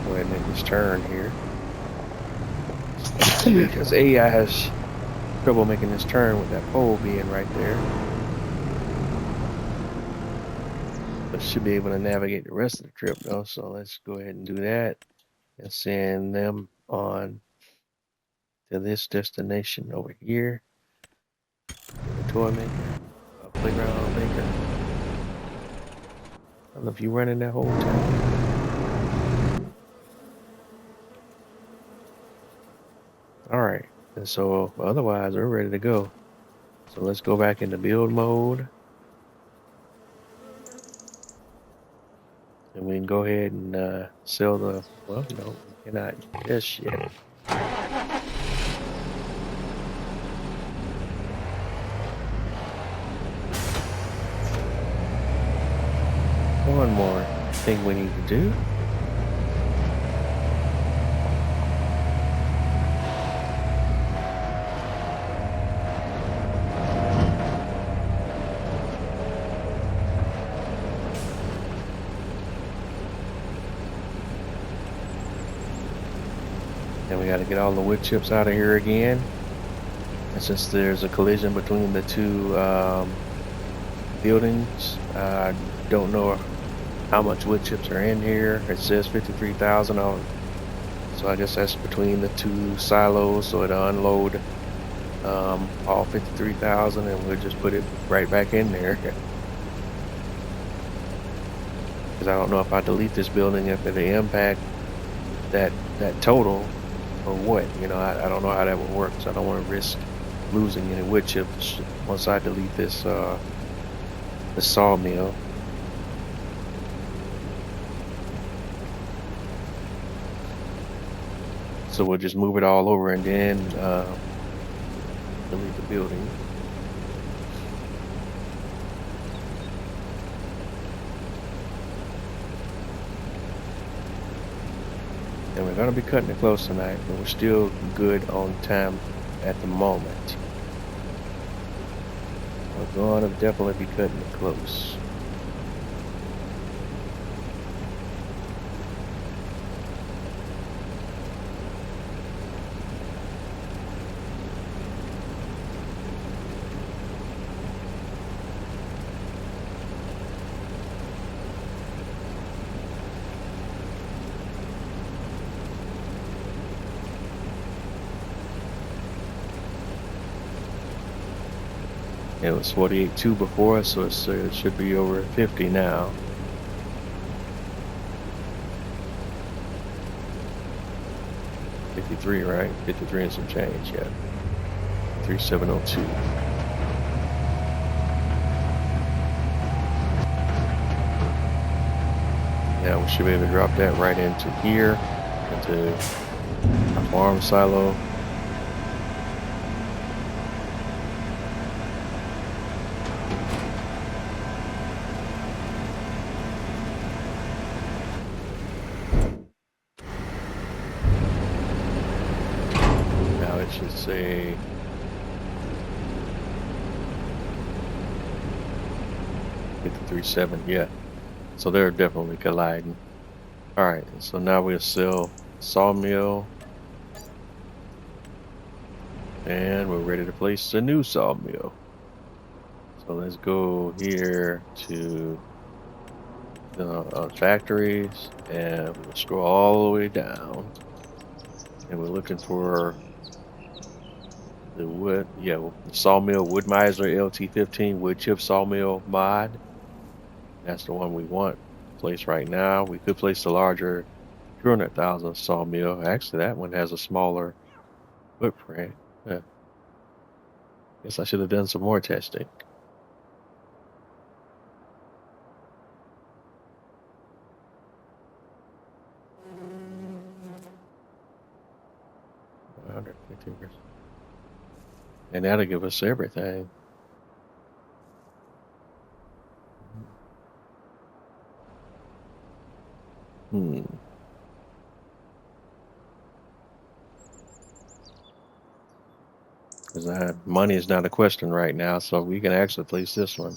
Go ahead and make this turn here. Because AI has trouble making this turn with that pole being right there. Should be able to navigate the rest of the trip though, so let's go ahead and do that and send them on to this destination over here. A toy maker, a playground maker. I don't know if you running that whole time. Alright, and so otherwise we're ready to go. So let's go back into build mode. And we can go ahead and sell the, well, no, we cannot just yet. One more thing we need to do. And we got to get all the wood chips out of here again. And since there's a collision between the two buildings, I don't know how much wood chips are in here. It says 53,000 on, so I guess that's between the two silos. So it'll unload all 53,000, and we'll just put it right back in there. Because I don't know if I delete this building, if it'll impact that total. Or what, you know, I don't know how that would work, so I don't want to risk losing any wood chips once I delete this the sawmill. So we'll just move it all over and then delete the building. And we're going to be cutting it close tonight, but we're still good on time at the moment. We're going to definitely be cutting it close. It was 48.2 before, so it should be over 50 now. $53, right? 53 and some change, yeah. 3702. Now we should be able to drop that right into here, into our farm silo. should say 53.7. Yeah, so they're definitely colliding. All right, so now we'll sell sawmill, and we're ready to place the new sawmill. So let's go here to the factories, and we'll scroll all the way down, and we're looking for the wood. Yeah, the sawmill Woodmiser LT15 wood chip sawmill mod. That's the one we want to place right now. We could place the larger 200,000 sawmill. Actually, that one has a smaller footprint. Guess I should have done some more testing. And that'll give us everything. Because money is not a question right now, so we can actually place this one.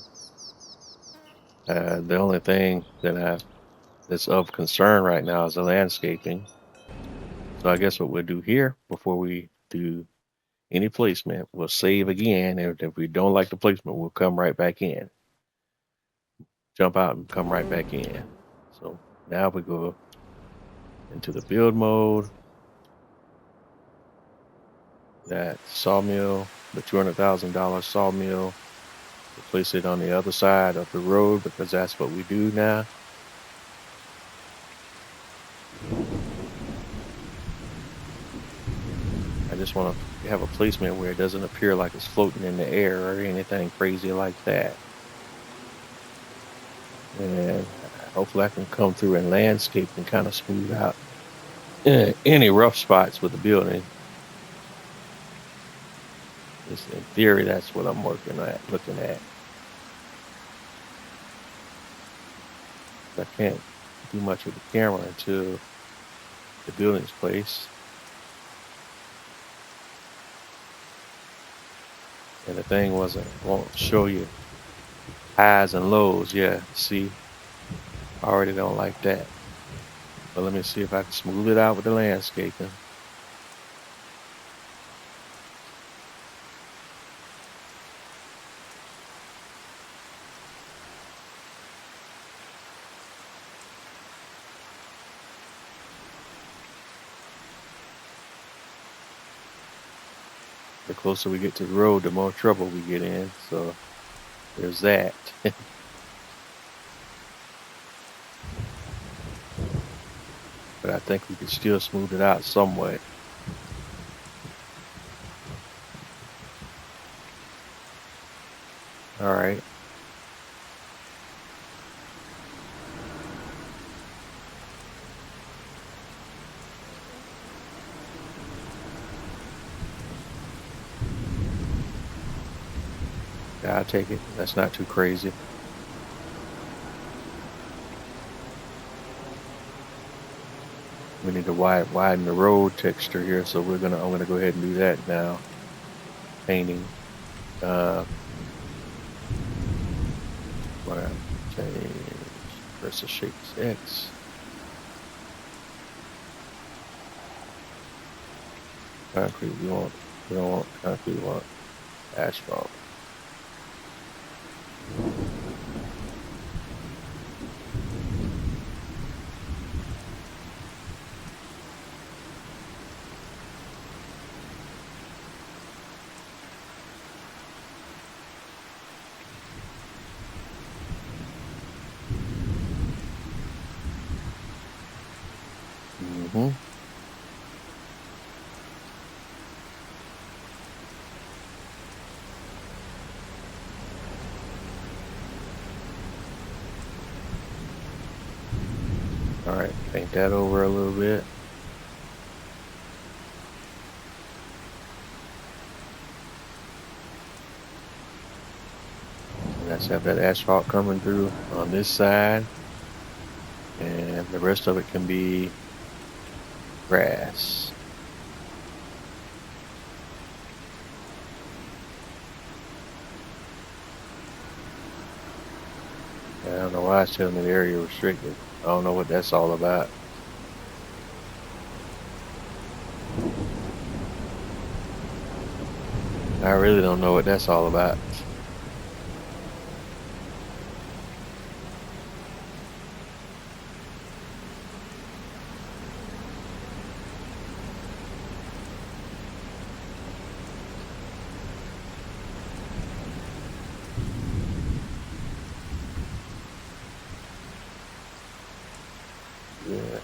The only thing that's of concern right now is the landscaping. So I guess what we'll do here before we do any placement, we'll save again. And if we don't like the placement, we'll come right back in. Jump out and come right back in. So now we go into the build mode. That sawmill, the $200,000 sawmill, we'll place it on the other side of the road because that's what we do now. I just want to have a placement where it doesn't appear like it's floating in the air or anything crazy like that. And hopefully I can come through and landscape and kind of smooth out any rough spots with the building. Just in theory, that's what I'm looking at. I can't do much with the camera until the building's placed. And the thing won't show you highs and lows. Yeah, see, I already don't like that. But let me see if I can smooth it out with the landscaping. The closer we get to the road, the more trouble we get in. So there's that. But I think we can still smooth it out somewhat. All right. Yeah, I'll take it. That's not too crazy. We need to widen the road texture here, so I'm gonna go ahead and do that now. Painting. What I change versus shapes X. Concrete. We don't want concrete. We want asphalt. All right, paint that over a little bit. Let's have that asphalt coming through on this side, and the rest of it can be grass. don't know why it's telling me the area restricted. I don't know what that's all about. I really don't know what that's all about. Yeah.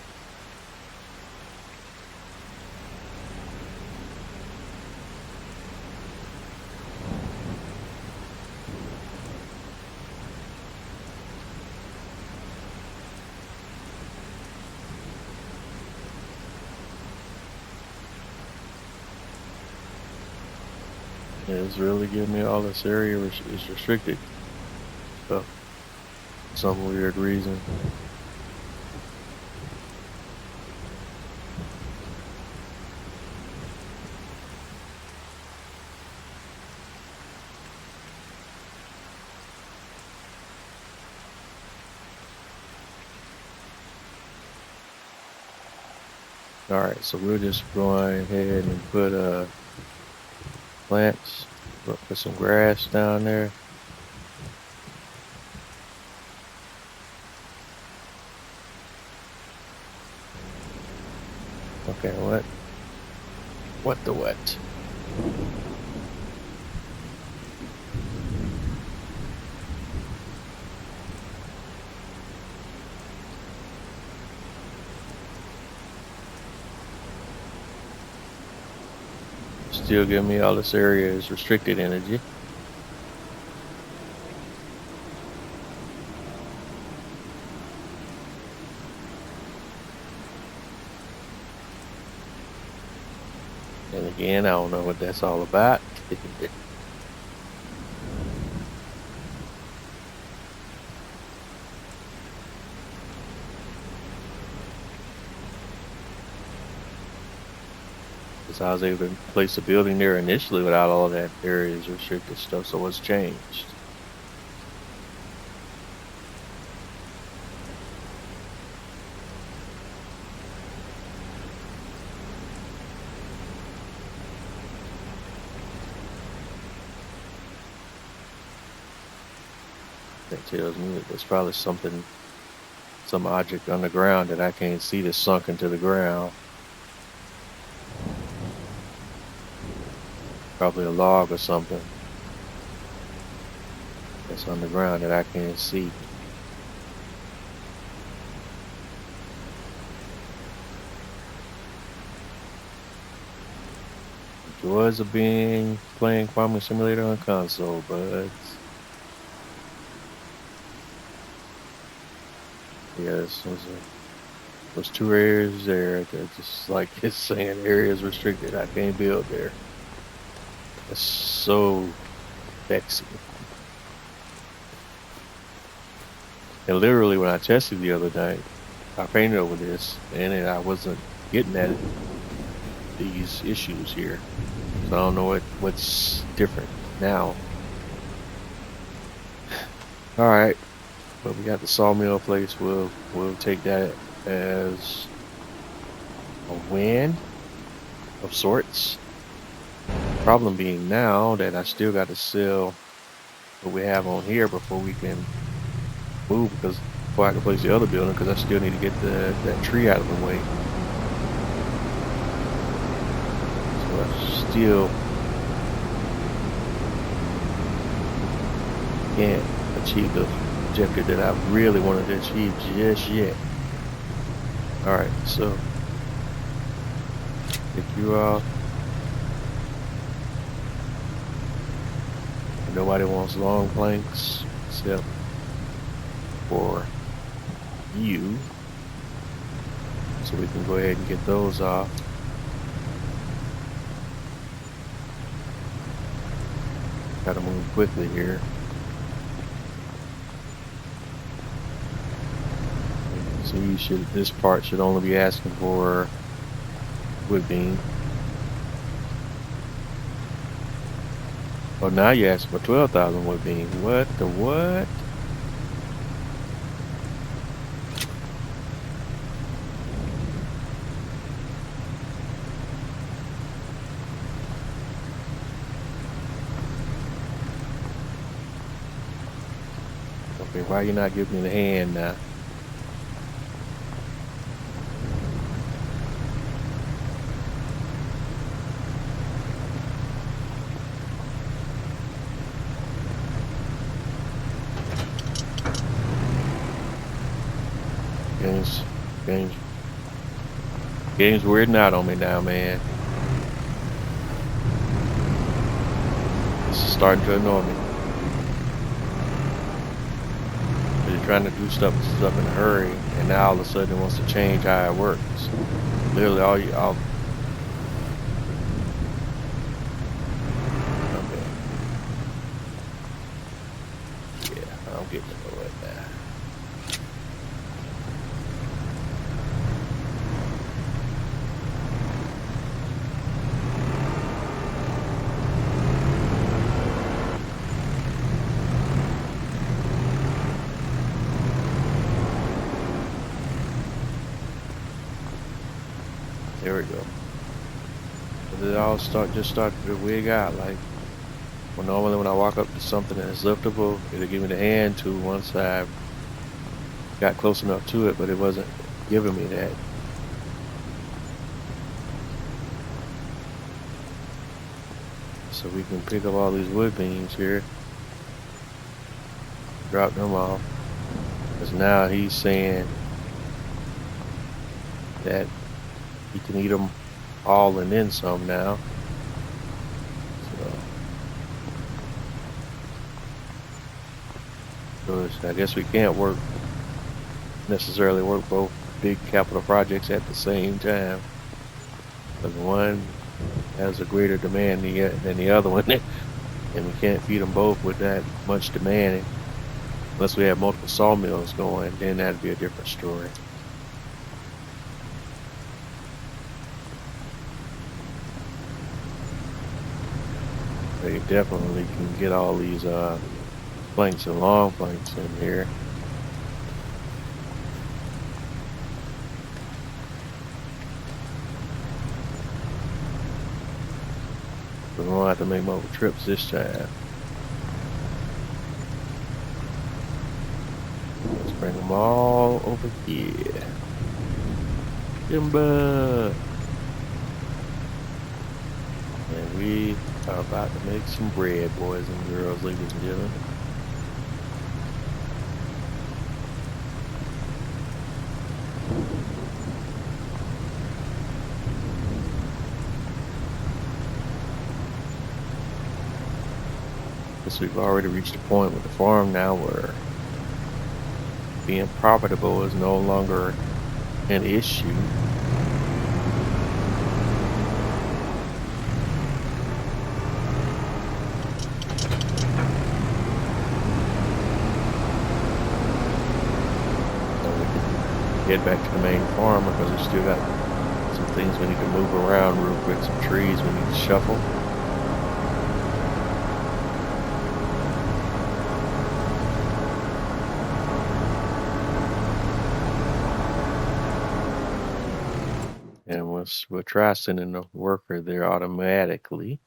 It's really giving me all this area is restricted. So, for some weird reason. Alright, so we're just going ahead and put plants, put some grass down there. Okay, what? What the what? Still giving me all this area is restricted energy. And again, I don't know what that's all about. Because I was able to place a building there initially without all that areas restricted stuff, so what's changed? That tells me that there's probably some object underground that I can't see that's sunk into the ground. Probably a log or something that's underground that I can't see. Joys of being playing Farming Simulator on console, but yes, there's two areas there that just like it's saying areas restricted. I can't build there. It's so vexing. And literally when I tested the other night, I painted over this and I wasn't getting at these issues here. So I don't know what's different now. Alright. But we got the sawmill place. We'll take that as a win of sorts. Problem being now that I still got to sell what we have on here before we can move, because before I can place the other building, because I still need to get that tree out of the way. So I still can't achieve the objective that I really wanted to achieve just yet. Alright, so if you nobody wants long planks except for you, so we can go ahead and get those off. Gotta move quickly here. So this part should only be asking for wood beam. Oh, now you're asking for 12,000 wood beam. What the what? me. Why you not giving me the hand now? Game's weirding out on me now, man. This is starting to annoy me. You're trying to do stuff in a hurry, and now all of a sudden it wants to change how it works. Literally, okay. Yeah, I'm getting annoyed now. There we go. But it all just started to wig out. Like, well, normally when I walk up to something that's liftable, it'll give me the hand tool once I got close enough to it, but it wasn't giving me that. So we can pick up all these wood beams here, drop them off, because now he's saying that you can eat them all and then some now. So I guess we can't necessarily work both big capital projects at the same time, because one has a greater demand than the other one, and we can't feed them both with that much demand unless we have multiple sawmills going. Then that'd be a different story. They definitely can get all these planks and long planks in here. We won't have to make multiple trips this time. Let's bring them all over here. Timber! And we are about to make some bread, boys and girls, ladies and gentlemen. Guess we've already reached a point with the farm now where being profitable is no longer an issue. Head back to the main farm because we still got some things we need to move around real quick, some trees we need to shuffle. And we'll try sending a worker there automatically.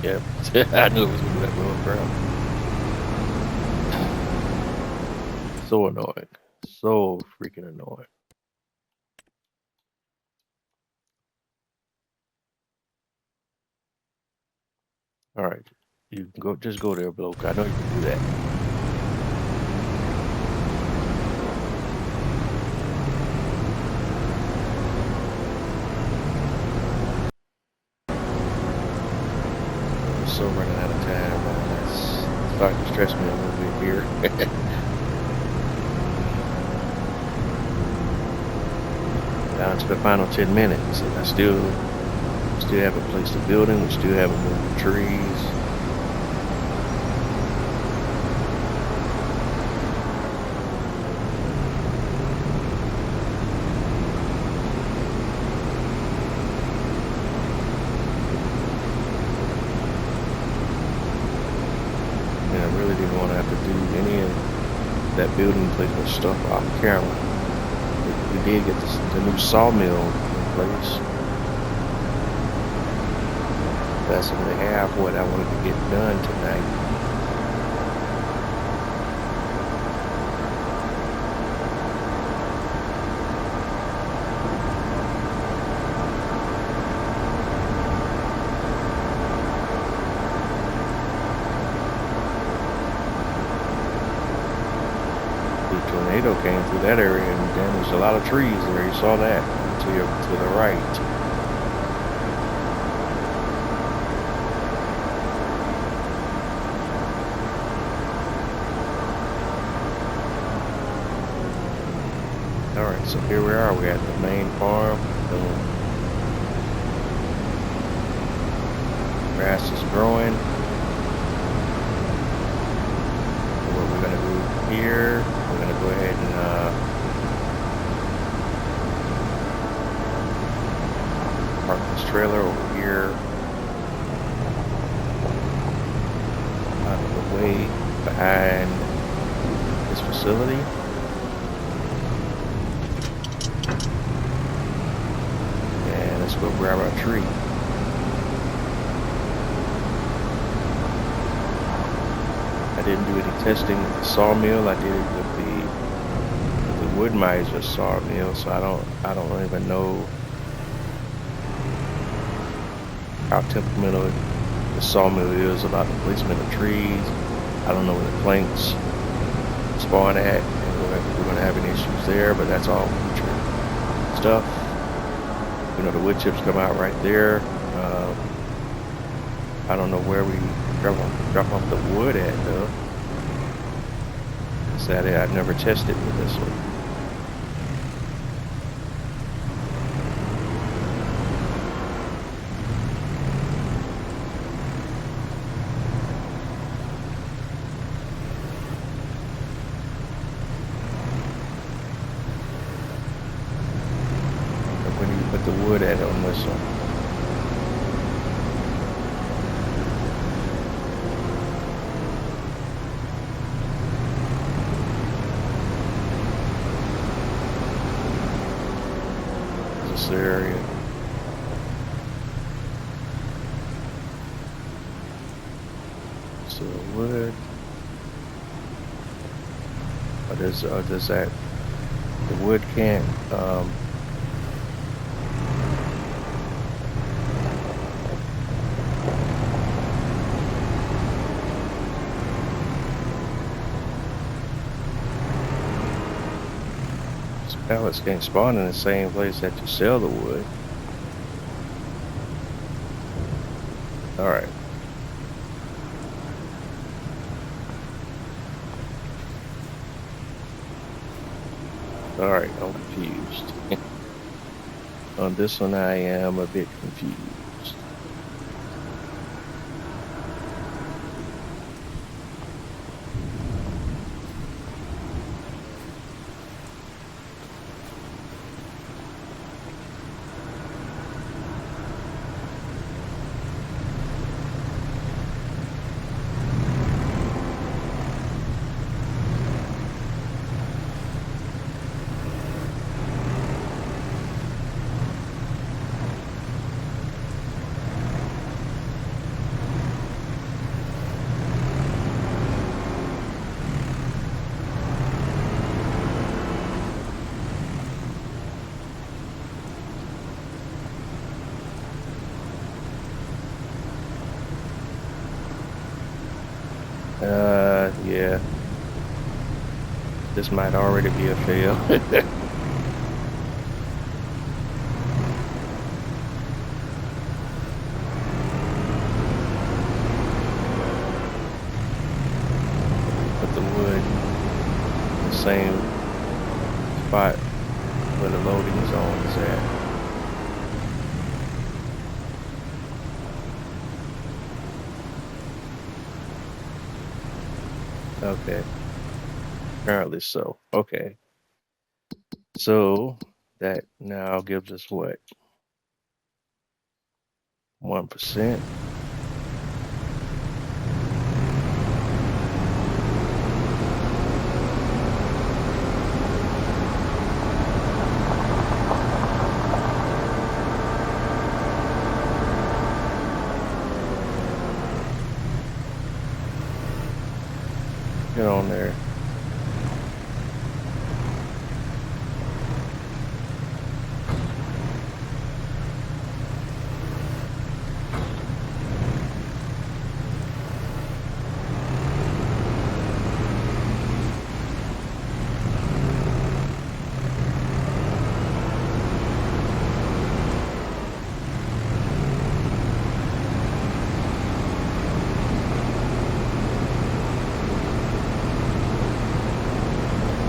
Yep, I knew it was going to be that little crowd. So annoying. So freaking annoying. Alright, you can just go there, bloke. I know you can do that. So running out of time. That's starting to stress me a little bit here. Down to the final 10 minutes, and I still haven't placed the building. We still haven't moved the trees. that building placement stuff off camera. We did get the new sawmill in place. That's only half what I wanted to get done tonight. The tornado came through that area and damaged a lot of trees there. You saw that to the right. Alright, so here we are. We're at the main farm. The grass is growing. And what we're going to do here, we're going to go ahead and park this trailer over here out of the way behind this facility. Let's go grab our tree. I didn't do any testing with the sawmill. I did it with the wood miser sawmill, so I don't even know how temperamental the sawmill is about the placement of trees. I don't know where the planks spawn at, and we're gonna have any issues there, but that's all future stuff. You know, the wood chips come out right there. I don't know where we drop off the wood at though. Sadly, I've never tested with this one. Where do you put the wood at on this one? This area. So wood. Or does that the wood can't pellets can't spawn in the same place that you sell the wood. Alright. Alright, I'm confused. On this one I am a bit confused. Yeah. This might already be a fail. Put the wood in the same spot where the loading zone is at. Okay. Apparently so. Okay. So that now gives us what? 1%. Get on there.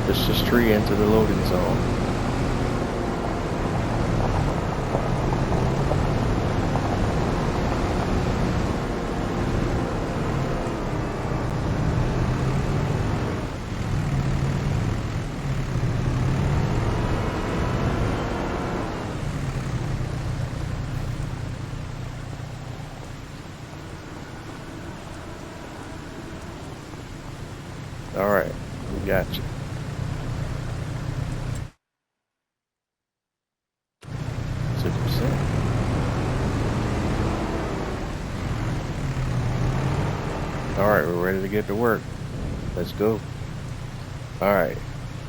Push this tree into the loading zone. All right, we got you. 6%. All right, we're ready to get to work. Let's go. All right,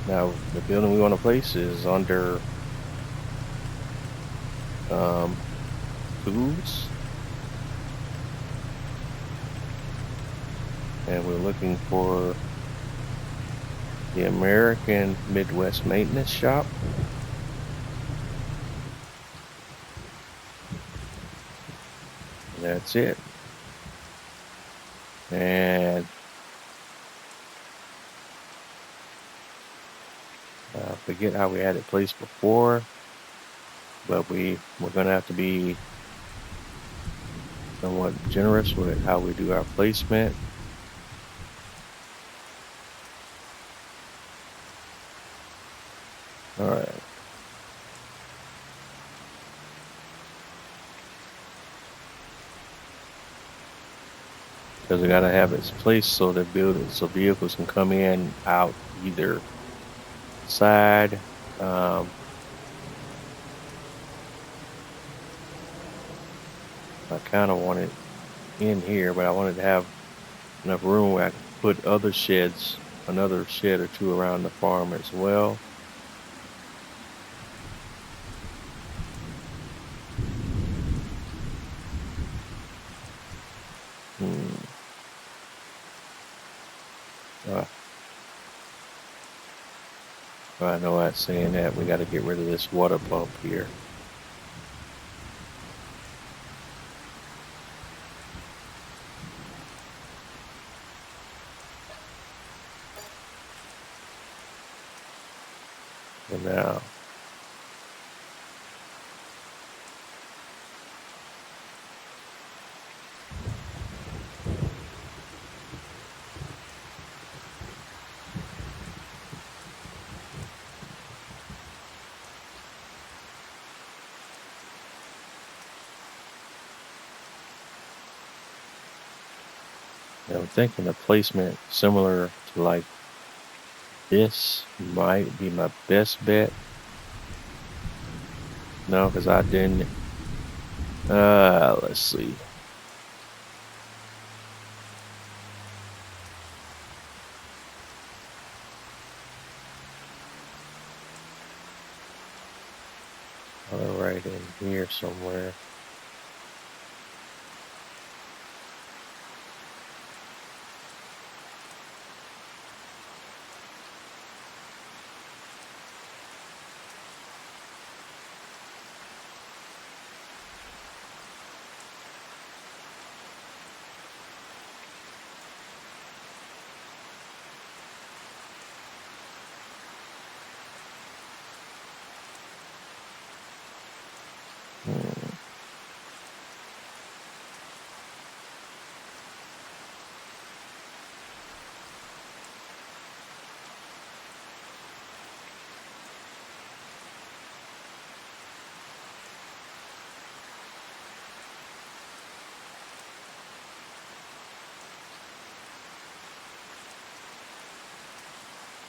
now the building we want to place is under tools, and we're looking for the American Midwest Maintenance Shop. And that's it. And I forget how we had it placed before, but we're going to have to be somewhat generous with how we do our placement. All right. Because we got to have it placed so that vehicles can come in, out either side. I kind of want it in here, but I wanted to have enough room where I could put other sheds, another shed or two around the farm as well. I know I'm saying that we got to get rid of this water pump here. And now I'm thinking a placement similar to like this might be my best bet. No, because I didn't. Let's see. Right in here somewhere.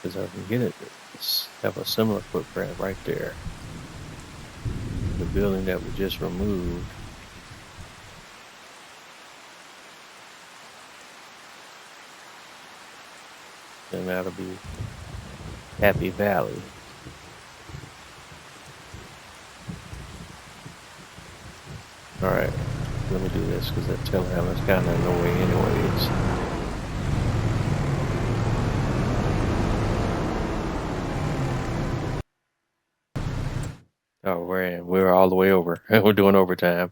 Because I can get it, have a similar footprint right there. The building that we just removed. then that'll be Happy Valley. All right, let me do this because that telehammer is kind of in the way anyways. Oh, we're all the way over. We're doing overtime.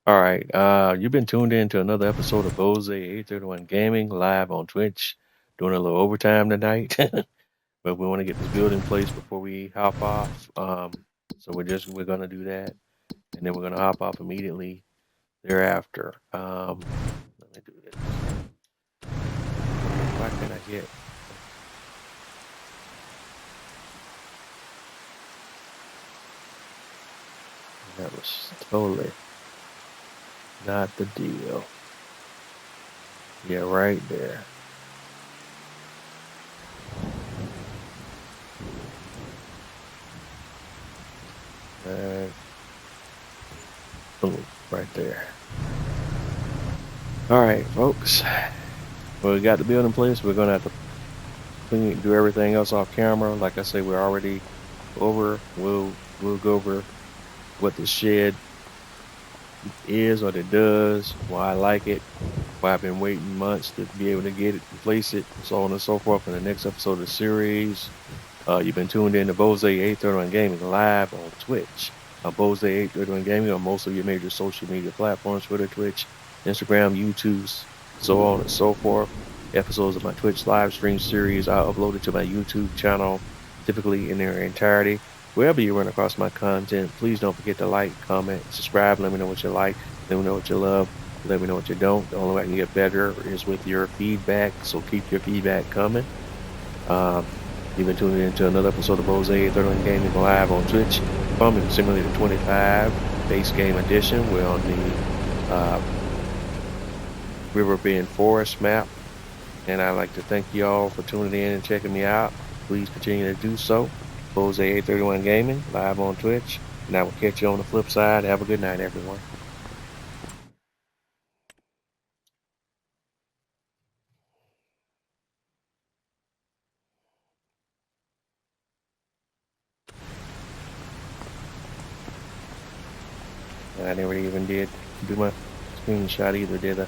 All right, you've been tuned in to another episode of Bose 831 Gaming live on Twitch. Doing a little overtime tonight, but we want to get this build in place before we hop off. So we're gonna do that, and then we're gonna hop off immediately thereafter. Let me do this. Why can I get? That was totally not the deal. Yeah, right there. Boom, right there. All right, folks. Well, we got the building place. We're gonna have to do everything else off camera. Like I say, we're already over. We'll go over what the shed is, what it does, why I like it, why I've been waiting months to be able to get it, place it, so on and so forth in the next episode of the series. You've been tuned in to Bose 831 Gaming live on Twitch. Bose 831 Gaming on most of your major social media platforms: Twitter, Twitch, Instagram, YouTube, so on and so forth. Episodes of my Twitch live stream series are uploaded to my YouTube channel, typically in their entirety. Wherever you run across my content, please don't forget to like, comment, subscribe. Let me know what you like. Let me know what you love. Let me know what you don't. The only way I can get better is with your feedback, so keep your feedback coming. You've been tuning in to another episode of Bose 831 Gaming live on Twitch from Simulator 25 base game edition. We're on the Riverbend Forest map, and I'd like to thank you all for tuning in and checking me out. Please continue to do so. Bose 831 Gaming live on Twitch, and I will catch you on the flip side. Have a good night, everyone. I never even did do my screenshot either, did I?